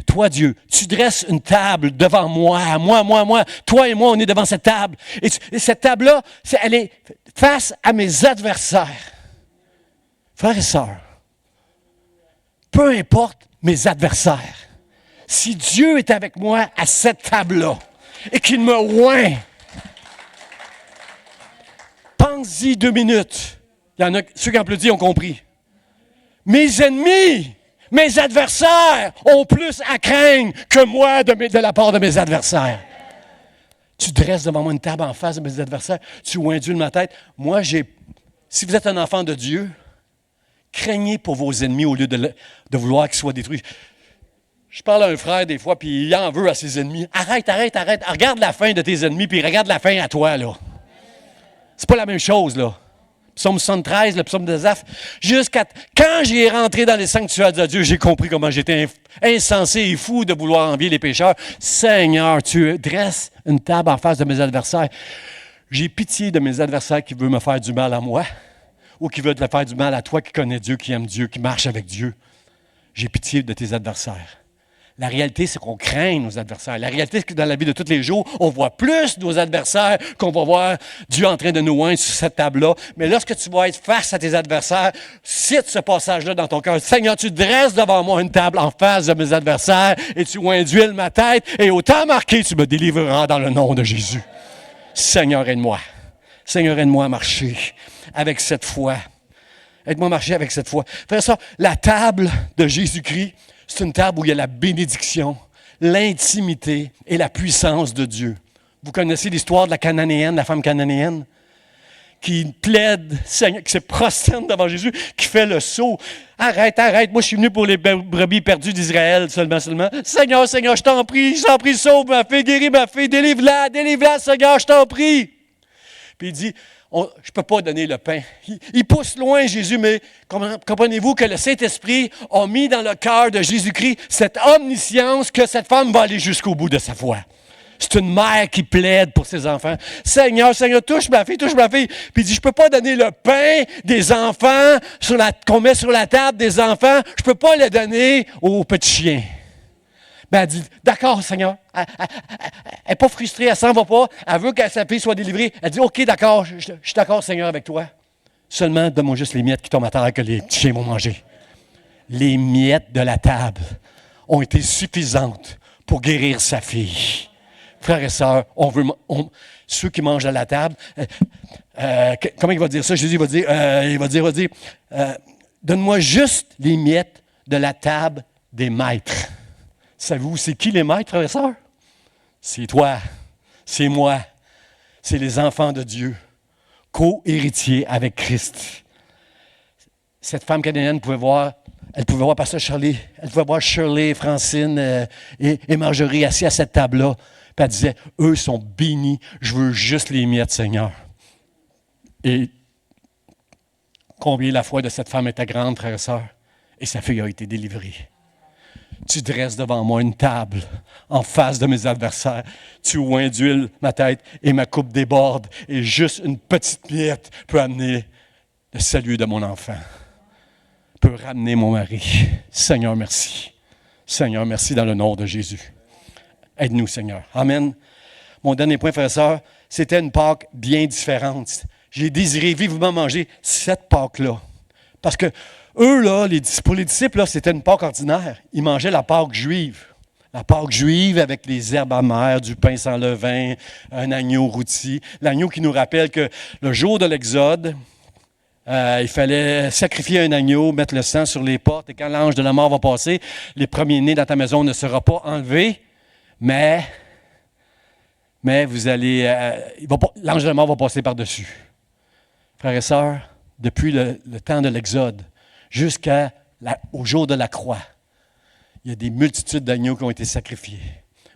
Toi Dieu, tu dresses une table devant moi, toi et moi, on est devant cette table. Et cette table-là, elle est face à mes adversaires. Frères et sœurs, peu importe mes adversaires, si Dieu est avec moi à cette table-là et qu'il me oint, pense-y 2 minutes. Il y en a, ceux qui applaudissent ont compris. Mes ennemis, mes adversaires ont plus à craindre que moi de la part de mes adversaires. Tu dresses devant moi une table en face de mes adversaires, tu oindules ma tête. Moi, si vous êtes un enfant de Dieu, craignez pour vos ennemis au lieu de vouloir qu'ils soient détruits. Je parle à un frère des fois, puis il en veut à ses ennemis. Arrête. Regarde la fin de tes ennemis, puis regarde la fin à toi, là. C'est pas la même chose, là. Psaume 73, le psaume d'Asaph. Quand j'ai rentré dans les sanctuaires de Dieu, j'ai compris comment j'étais insensé et fou de vouloir envier les pécheurs. Seigneur, tu dresses une table en face de mes adversaires. J'ai pitié de mes adversaires qui veulent me faire du mal à moi ou qui veulent te faire du mal à toi qui connais Dieu, qui aime Dieu, qui marche avec Dieu. J'ai pitié de tes adversaires. La réalité, c'est qu'on craint nos adversaires. La réalité, c'est que dans la vie de tous les jours, on voit plus nos adversaires qu'on va voir Dieu en train de nous oindre sur cette table-là. Mais lorsque tu vas être face à tes adversaires, cite ce passage-là dans ton cœur. Seigneur, tu dresses devant moi une table en face de mes adversaires et tu oinduiles ma tête et au temps marqué, tu me délivreras dans le nom de Jésus. Seigneur, aide-moi. Seigneur, aide-moi à marcher avec cette foi. Aide-moi à marcher avec cette foi. Frère, ça, la table de Jésus-Christ, c'est une table où il y a la bénédiction, l'intimité et la puissance de Dieu. Vous connaissez l'histoire de la cananéenne, la femme cananéenne, qui plaide, qui se prosterne devant Jésus, qui fait le saut. Arrête, moi je suis venu pour les brebis perdues d'Israël seulement. Seigneur, je t'en prie, sauve ma fille, guéris ma fille, délivre-la, Seigneur, je t'en prie. Puis il dit, je ne peux pas donner le pain. Il pousse loin Jésus, mais comprenez-vous que le Saint-Esprit a mis dans le cœur de Jésus-Christ cette omniscience que cette femme va aller jusqu'au bout de sa foi. C'est une mère qui plaide pour ses enfants. Seigneur, touche ma fille. Puis il dit, je ne peux pas donner le pain des enfants qu'on met sur la table des enfants. Je ne peux pas le donner aux petits chiens. Ben, elle dit, d'accord, Seigneur. Elle n'est pas frustrée, elle ne s'en va pas. Elle veut que sa fille soit délivrée. Elle dit, OK, d'accord, je suis d'accord, Seigneur, avec toi. Seulement, donne-moi juste les miettes qui tombent à terre que les petits chiens vont manger. Les miettes de la table ont été suffisantes pour guérir sa fille. Frères et sœurs, ceux qui mangent à la table, comment il va dire ça? Jésus va dire, donne-moi juste les miettes de la table des maîtres. Savez-vous, c'est qui les maîtres, frères et sœurs? C'est toi, c'est moi, c'est les enfants de Dieu, co-héritiers avec Christ. Cette femme cananéenne pouvait voir Pasteur Charlie, elle pouvait voir Shirley, Francine et Marjorie assis à cette table-là. Puis elle disait, eux sont bénis, je veux juste les miettes, Seigneur. Et combien la foi de cette femme était grande, frères et sœurs, et sa fille a été délivrée. Tu dresses devant moi une table en face de mes adversaires. Tu oinduiles ma tête et ma coupe déborde. Et juste une petite miette peut amener le salut de mon enfant. Peut ramener mon mari. Seigneur, merci. Seigneur, merci dans le nom de Jésus. Aide-nous, Seigneur. Amen. Mon dernier point, frère et sœur, c'était une Pâque bien différente. J'ai désiré vivement manger cette Pâque-là. Parce que eux, là, pour les disciples, là, c'était une Pâque ordinaire. Ils mangeaient la Pâque juive. La Pâque juive avec les herbes amères, du pain sans levain, un agneau rôti. L'agneau qui nous rappelle que le jour de l'Exode, il fallait sacrifier un agneau, mettre le sang sur les portes, et quand l'ange de la mort va passer, les premiers-nés dans ta maison ne seront pas enlevés, mais vous allez... l'ange de la mort va passer par-dessus. Frères et sœurs, depuis le temps de l'Exode, jusqu'au jour de la croix, il y a des multitudes d'agneaux qui ont été sacrifiés.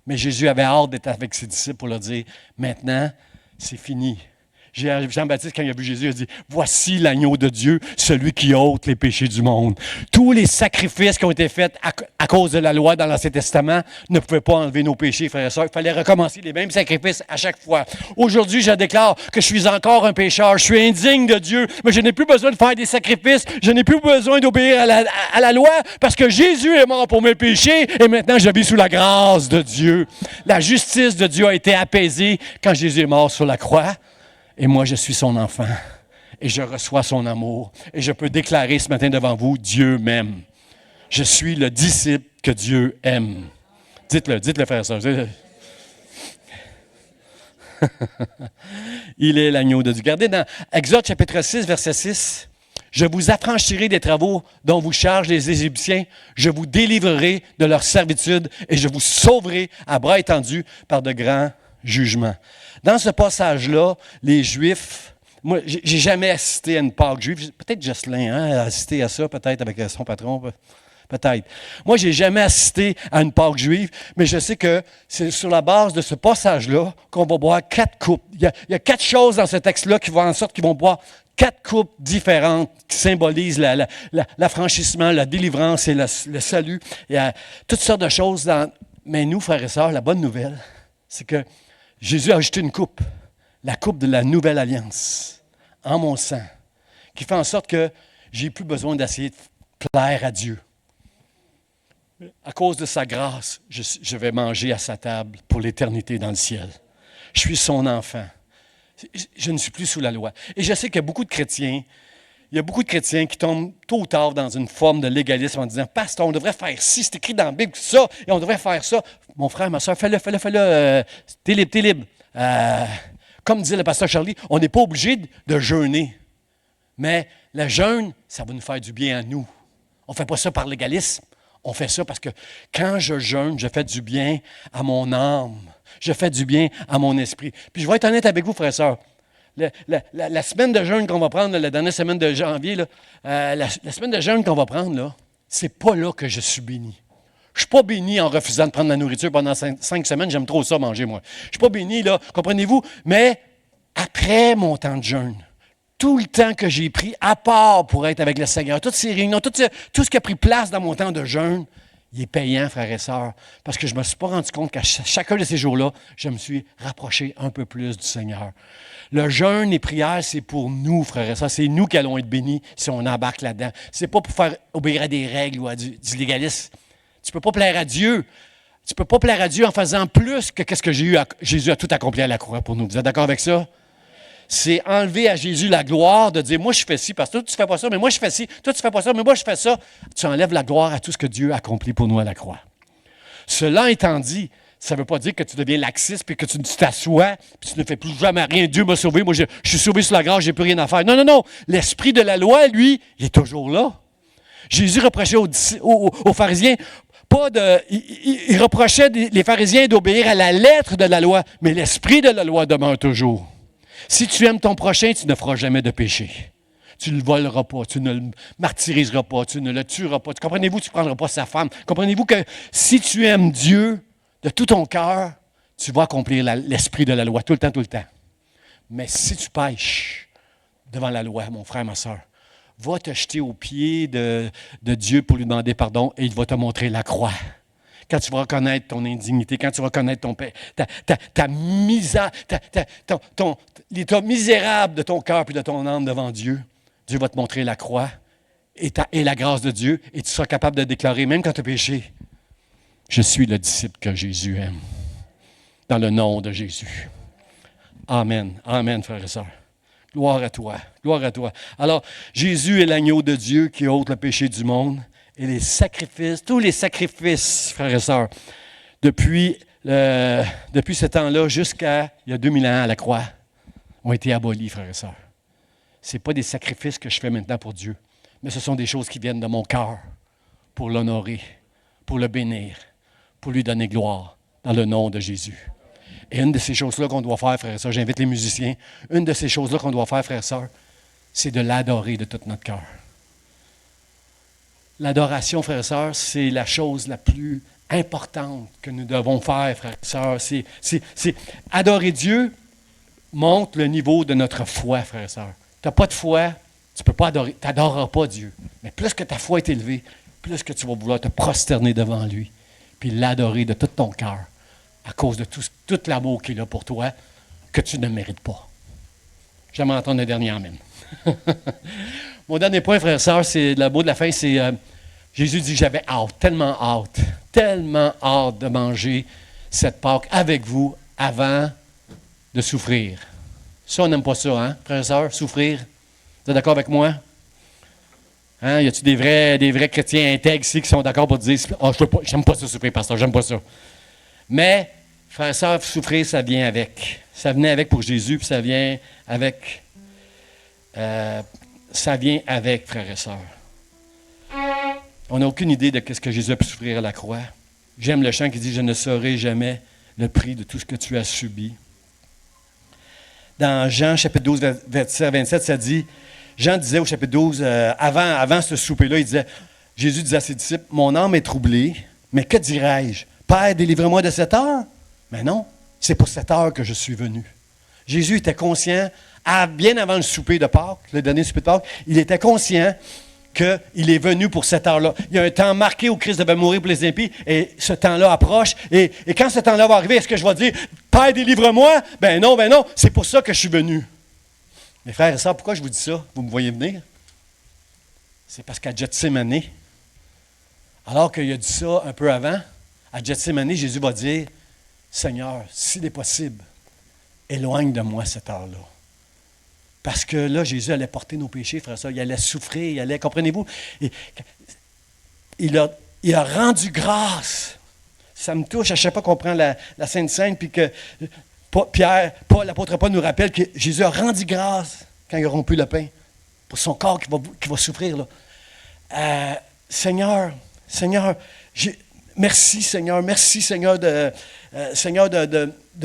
Mais Jésus avait hâte d'être avec ses disciples pour leur dire, maintenant, c'est fini. Jean-Baptiste, quand il a vu Jésus, il a dit « Voici l'agneau de Dieu, celui qui ôte les péchés du monde. » Tous les sacrifices qui ont été faits à cause de la loi dans l'Ancien Testament ne pouvaient pas enlever nos péchés, frères et sœurs. Il fallait recommencer les mêmes sacrifices à chaque fois. Aujourd'hui, je déclare que je suis encore un pécheur. Je suis indigne de Dieu, mais je n'ai plus besoin de faire des sacrifices. Je n'ai plus besoin d'obéir à la loi parce que Jésus est mort pour mes péchés et maintenant je vis sous la grâce de Dieu. La justice de Dieu a été apaisée quand Jésus est mort sur la croix. Et moi, je suis son enfant. Et je reçois son amour. Et je peux déclarer ce matin devant vous, Dieu m'aime. Je suis le disciple que Dieu aime. Dites-le, frère et sœur. Il est l'agneau de Dieu. Regardez dans Exode chapitre 6, verset 6. « Je vous affranchirai des travaux dont vous chargent les Égyptiens. Je vous délivrerai de leur servitude et je vous sauverai à bras étendus par de grands jugements. » Dans ce passage-là, les Juifs, moi, j'ai jamais assisté à une Pâque juive. Peut-être Jocelyn a assisté à ça, peut-être avec son patron, peut-être. Moi, j'ai jamais assisté à une Pâque juive, mais je sais que c'est sur la base de ce passage-là qu'on va boire 4 coupes. Il y a 4 choses dans ce texte-là qui vont en sorte qu'ils vont boire 4 coupes différentes qui symbolisent l'affranchissement, la délivrance et le salut. Il y a toutes sortes de choses. Mais nous, frères et sœurs, la bonne nouvelle, c'est que Jésus a ajouté une coupe, la coupe de la nouvelle alliance, en mon sang, qui fait en sorte que je n'ai plus besoin d'essayer de plaire à Dieu. À cause de sa grâce, je vais manger à sa table pour l'éternité dans le ciel. Je suis son enfant. Je ne suis plus sous la loi. Et je sais qu'il y a beaucoup de chrétiens, qui tombent tôt ou tard dans une forme de légalisme en disant « Pasteur, on devrait faire ci, c'est écrit dans la Bible, ça, et on devrait faire ça. » Mon frère, ma soeur, fais-le. T'es libre. Comme disait le pasteur Charlie, on n'est pas obligé de jeûner. Mais le jeûne, ça va nous faire du bien à nous. On ne fait pas ça par légalisme. On fait ça parce que quand je jeûne, je fais du bien à mon âme. Je fais du bien à mon esprit. Puis je vais être honnête avec vous, frères et sœurs. La semaine de jeûne qu'on va prendre, la dernière semaine de janvier, la semaine de jeûne qu'on va prendre, c'est pas là que je suis béni. Je ne suis pas béni en refusant de prendre la nourriture pendant 5 semaines. J'aime trop ça, manger, moi. Je ne suis pas béni, comprenez-vous? Mais après mon temps de jeûne, tout le temps que j'ai pris à part pour être avec le Seigneur, toutes ces réunions, tout ce qui a pris place dans mon temps de jeûne, il est payant, frères et sœurs, parce que je ne me suis pas rendu compte qu'à chacun de ces jours-là, je me suis rapproché un peu plus du Seigneur. Le jeûne et prière, c'est pour nous, frères et sœurs. C'est nous qui allons être bénis si on embarque là-dedans. Ce n'est pas pour faire obéir à des règles ou à du légalisme. Tu ne peux pas plaire à Dieu. Tu ne peux pas plaire à Dieu en faisant plus que ce que Jésus a tout accompli à la croix pour nous. Vous êtes d'accord avec ça? C'est enlever à Jésus la gloire de dire « Moi, je fais ci, parce que toi, tu ne fais pas ça, mais moi, je fais ci. Toi, tu ne fais pas ça, mais moi, je fais ça. » Tu enlèves la gloire à tout ce que Dieu a accompli pour nous à la croix. Cela étant dit, ça ne veut pas dire que tu deviens laxiste puis que tu t'assois puis tu ne fais plus jamais rien. Dieu m'a sauvé. Moi, je suis sauvé sur la grâce, je n'ai plus rien à faire. Non, non, non. L'esprit de la loi, lui, il est toujours là. Jésus reprochait aux pharisiens, il reprochait les pharisiens d'obéir à la lettre de la loi, mais l'esprit de la loi demeure toujours. Si tu aimes ton prochain, tu ne feras jamais de péché. Tu ne le voleras pas, tu ne le martyriseras pas, tu ne le tueras pas. Comprenez-vous, tu ne prendras pas sa femme. Comprenez-vous que si tu aimes Dieu de tout ton cœur, tu vas accomplir l'esprit de la loi tout le temps. Mais si tu pêches devant la loi, mon frère, ma soeur, va te jeter aux pieds de Dieu pour lui demander pardon et il va te montrer la croix. Quand tu vas reconnaître ton indignité, quand tu vas reconnaître ta misère, l'état misérable de ton cœur et de ton âme devant Dieu, Dieu va te montrer la croix et la grâce de Dieu et tu seras capable de déclarer, même quand tu as péché, je suis le disciple que Jésus aime. Dans le nom de Jésus. Amen. Amen, frères et sœurs. Gloire à toi. Gloire à toi. Alors, Jésus est l'agneau de Dieu qui ôte le péché du monde. Et les sacrifices, tous les sacrifices, frères et sœurs, depuis ce temps-là jusqu'à il y a 2000 ans à la croix, ont été abolis, frères et sœurs. Ce n'est pas des sacrifices que je fais maintenant pour Dieu, mais ce sont des choses qui viennent de mon cœur pour l'honorer, pour le bénir, pour lui donner gloire dans le nom de Jésus. Et une de ces choses-là qu'on doit faire, frères et sœurs, j'invite les musiciens, une de ces choses-là qu'on doit faire, frères et sœurs, c'est de l'adorer de tout notre cœur. L'adoration, frères et sœurs, c'est la chose la plus importante que nous devons faire, frères et sœurs. C'est adorer Dieu. montre le niveau de notre foi, frères et sœurs. Tu n'as pas de foi, tu ne peux pas adorer, tu n'adoreras pas Dieu. Mais plus que ta foi est élevée, plus que tu vas vouloir te prosterner devant lui, puis l'adorer de tout ton cœur, à cause de tout l'amour qu'il a pour toi, que tu ne mérites pas. J'aimerais entendre un dernier amen. Mon dernier point, frères et sœurs, c'est le mot de la fin, c'est Jésus dit, j'avais tellement hâte de manger cette Pâque avec vous avant de souffrir. Ça, on n'aime pas ça, hein, frères et sœurs, souffrir. Vous êtes d'accord avec moi? Hein? Y a-t-il des vrais chrétiens intègres ici qui sont d'accord pour dire oh, j'aime pas ça souffrir, pasteur, j'aime pas ça. Mais, frères et sœurs, souffrir, ça vient avec. Ça venait avec pour Jésus, puis ça vient avec. Frères et sœurs. On n'a aucune idée de ce que Jésus a pu souffrir à la croix. J'aime le chant qui dit « Je ne saurai jamais le prix de tout ce que tu as subi ». Dans Jean, chapitre 12, verset 27, ça dit, Jean disait au chapitre 12, avant ce souper-là, Jésus disait à ses disciples, « Mon âme est troublée, mais que dirais-je? Père, délivre-moi de cette heure? » Mais non, c'est pour cette heure que je suis venu. Jésus était conscient, bien avant le souper de Pâques, le dernier souper de Pâques, il était conscient qu'il est venu pour cette heure-là. Il y a un temps marqué où Christ devait mourir pour les impies, et ce temps-là approche. Et quand ce temps-là va arriver, est-ce que je vais dire, « Père, délivre-moi? » Ben non, c'est pour ça que je suis venu. Mes frères et sœurs, pourquoi je vous dis ça? Vous me voyez venir? C'est parce qu'à Gethsémani, alors qu'il a dit ça un peu avant, à Gethsémani, Jésus va dire, « Seigneur, s'il est possible, éloigne de moi cette heure-là. » Parce que là, Jésus allait porter nos péchés, frère, ça. Il allait souffrir, comprenez-vous? Il a rendu grâce. Ça me touche à chaque fois qu'on prend la Sainte Seine, puis que l'apôtre Paul nous rappelle que Jésus a rendu grâce quand il a rompu le pain, pour son corps qui va souffrir. Là. Seigneur, merci Seigneur de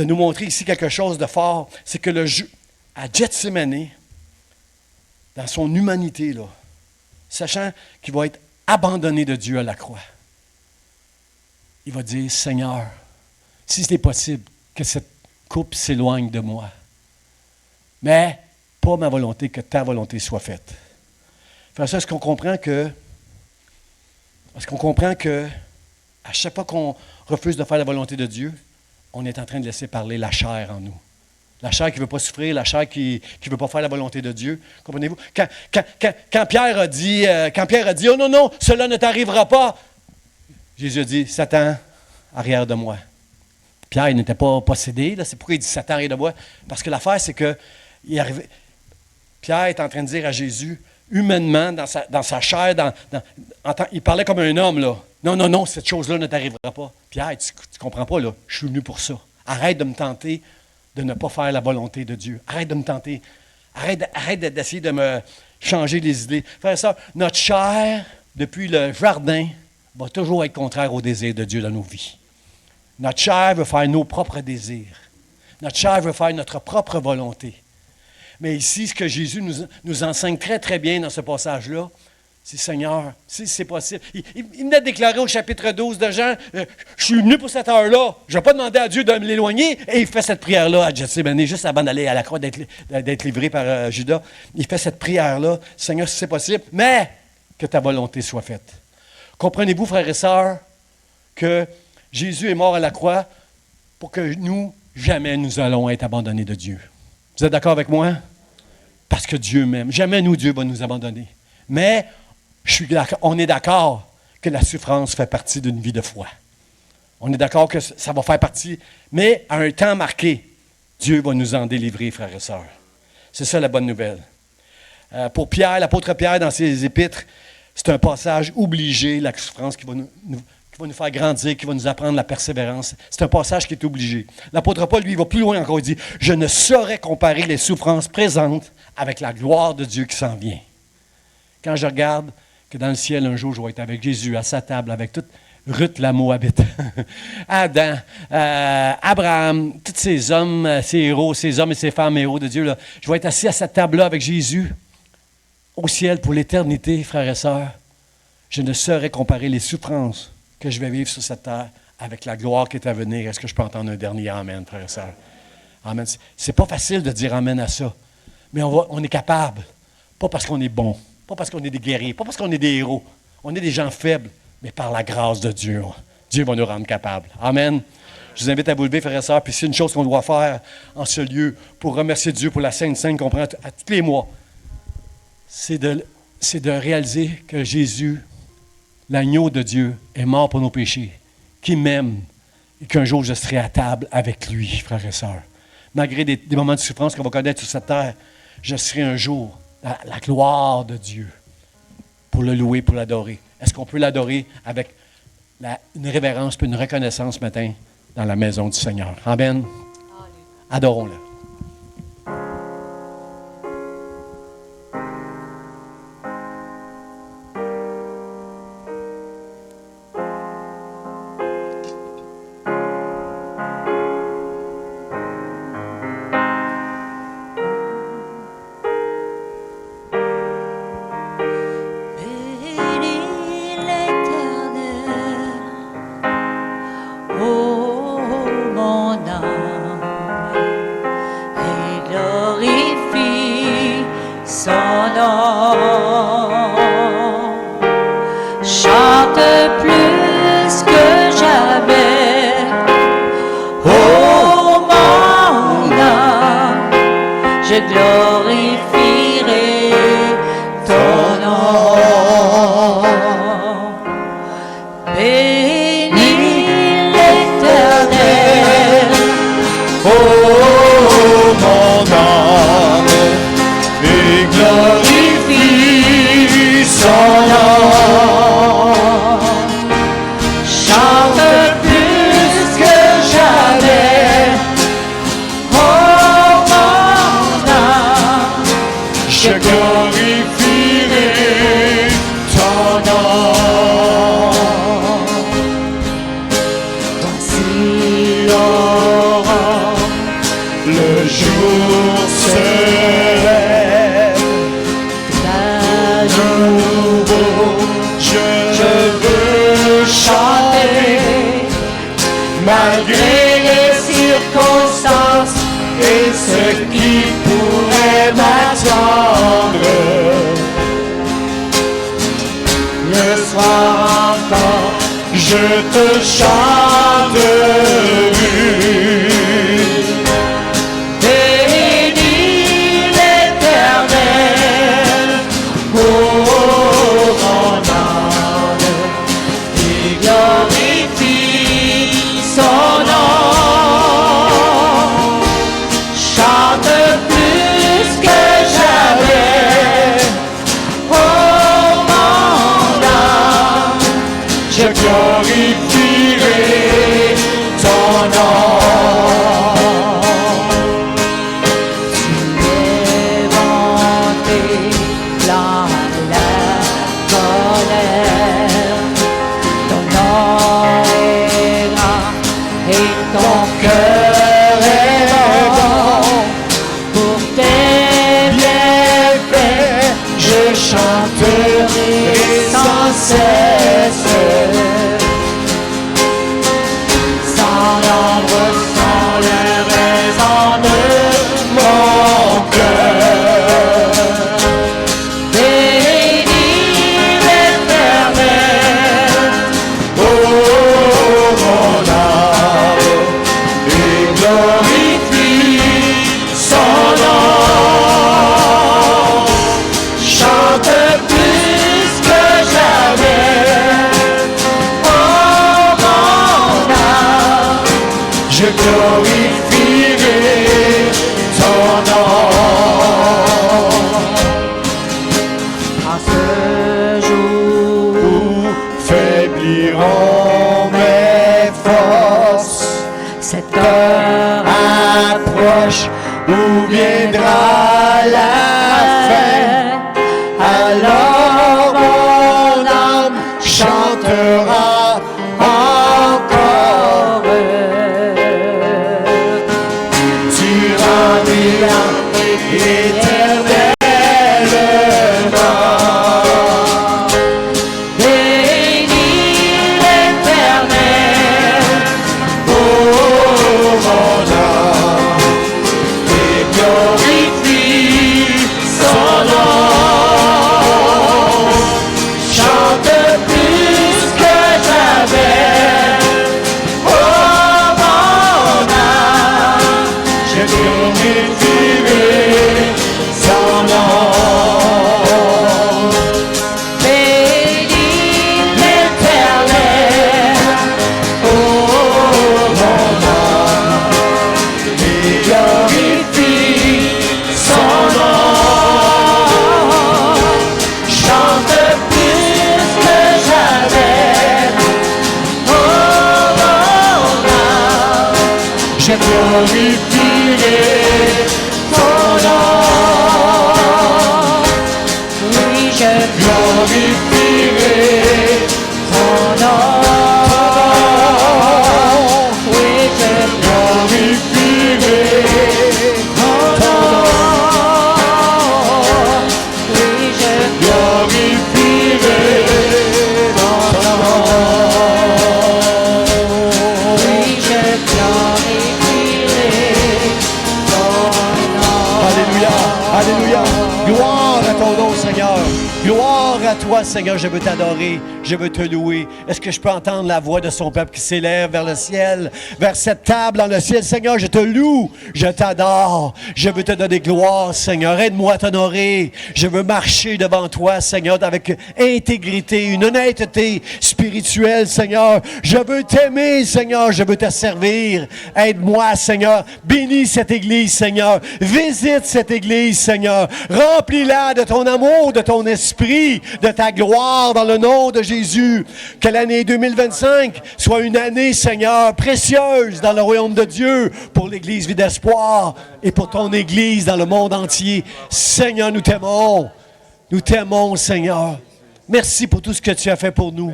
nous montrer ici quelque chose de fort. C'est que à Gethsémani, dans son humanité, là, sachant qu'il va être abandonné de Dieu à la croix, il va dire, Seigneur, si c'est possible, que cette coupe s'éloigne de moi. Mais pas ma volonté, que ta volonté soit faite. Enfin, ça, est-ce qu'on comprend que à chaque fois qu'on refuse de faire la volonté de Dieu, on est en train de laisser parler la chair en nous. La chair qui ne veut pas souffrir, la chair qui ne veut pas faire la volonté de Dieu. Comprenez-vous? Quand Pierre a dit, oh non, cela ne t'arrivera pas, Jésus a dit, Satan, arrière de moi. Pierre n'était pas possédé, là. C'est pourquoi il dit Satan, arrière de moi. Parce que l'affaire, c'est que Pierre est en train de dire à Jésus, humainement, dans sa chair, il parlait comme un homme, là. Non, cette chose-là ne t'arrivera pas. Pierre, tu ne comprends pas, là. Je suis venu pour ça. Arrête de me tenter de ne pas faire la volonté de Dieu. Arrête de me tenter. Arrête d'essayer de me changer les idées. Frère et sœur, notre chair, depuis le jardin, va toujours être contraire au désir de Dieu dans nos vies. Notre chair veut faire nos propres désirs. Notre chair veut faire notre propre volonté. Mais ici, ce que Jésus nous enseigne très, très bien dans ce passage-là, c'est Seigneur, si c'est possible. Il venait de déclarer au chapitre 12 de Jean, je suis venu pour cette heure-là. Je n'ai pas demandé à Dieu de me l'éloigner. Et il fait cette prière-là à Gethsémani, juste avant d'aller à la croix, d'être livré par Judas. Il fait cette prière-là, Seigneur, si c'est possible, mais que ta volonté soit faite. Comprenez-vous, frères et sœurs, que Jésus est mort à la croix pour que nous, jamais nous allons être abandonnés de Dieu. Vous êtes d'accord avec moi? Parce que Dieu m'aime. Jamais Dieu va nous abandonner. Mais on est d'accord que la souffrance fait partie d'une vie de foi. On est d'accord que ça va faire partie, mais à un temps marqué, Dieu va nous en délivrer, frères et sœurs. C'est ça la bonne nouvelle. Pour Pierre, l'apôtre Pierre, dans ses épîtres, c'est un passage obligé, la souffrance qui va nous faire grandir, qui va nous apprendre la persévérance. C'est un passage qui est obligé. L'apôtre Paul, lui, il va plus loin encore. Il dit, « Je ne saurais comparer les souffrances présentes avec la gloire de Dieu qui s'en vient. » Quand je regarde que dans le ciel, un jour, je vais être avec Jésus, à sa table, avec toute Ruth la Moabite, Adam, Abraham, tous ces hommes, ces héros, ces hommes et ces femmes héros de Dieu, là, je vais être assis à cette table-là avec Jésus, au ciel pour l'éternité, frères et sœurs. Je ne saurais comparer les souffrances que je vais vivre sur cette terre avec la gloire qui est à venir. Est-ce que je peux entendre un dernier amen, frères et sœurs? Amen. C'est pas facile de dire amen à ça. Mais on est capable. Pas parce qu'on est bon. Pas parce qu'on est des guerriers. Pas parce qu'on est des héros. On est des gens faibles. Mais par la grâce de Dieu. Dieu va nous rendre capables. Amen. Je vous invite à vous lever, frères et sœurs. Puis c'est une chose qu'on doit faire en ce lieu pour remercier Dieu pour la Sainte Seine qu'on prend à tous les mois. C'est de réaliser que Jésus, l'agneau de Dieu, est mort pour nos péchés, qui m'aime et qu'un jour je serai à table avec lui, frères et sœurs. Malgré des moments de souffrance qu'on va connaître sur cette terre, je serai un jour dans la gloire de Dieu pour le louer, pour l'adorer. Est-ce qu'on peut l'adorer avec une révérence et une reconnaissance ce matin dans la maison du Seigneur? Amen. Adorons-le. Chante plus je glorifierai ton nom. Oui, je glorifierai ton nom. Oui, je glorifierai ton nom. Oui, je glorifierai ton nom. Oui, je glorifierai ton nom. Alléluia, alléluia. Gloire à ton nom, Seigneur. Gloire à toi, Seigneur. Je veux t'adorer, je veux te louer. Est-ce que je peux entendre la voix de son peuple qui s'élève vers le ciel, vers cette table dans le ciel? Seigneur, je te loue, je t'adore. Je veux te donner gloire, Seigneur. Aide-moi à t'honorer. Je veux marcher devant toi, Seigneur, avec intégrité, une honnêteté spirituelle, Seigneur. Je veux t'aimer, Seigneur. Je veux te servir. Aide-moi, Seigneur. Bénis cette église, Seigneur. Visite cette église, Seigneur. Remplis-la de ton amour, de ton esprit, de ta gloire dans le nom de Jésus. Que l'année 2025 soit une année, Seigneur, précieuse dans le royaume de Dieu pour l'Église Vie d'Espoir et pour ton Église dans le monde entier. Seigneur, nous t'aimons. Nous t'aimons, Seigneur. Merci pour tout ce que tu as fait pour nous.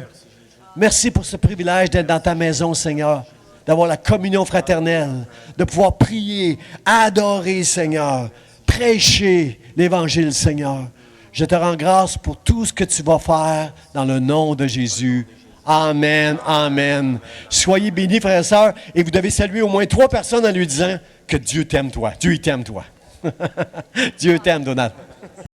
Merci pour ce privilège d'être dans ta maison, Seigneur, d'avoir la communion fraternelle, de pouvoir prier, adorer, Seigneur, prêcher l'Évangile, Seigneur. Je te rends grâce pour tout ce que tu vas faire dans le nom de Jésus. Amen, amen. Soyez bénis, frères et sœurs, et vous devez saluer au moins 3 personnes en lui disant que Dieu t'aime, toi. Dieu, il t'aime, toi. Dieu t'aime, Donald.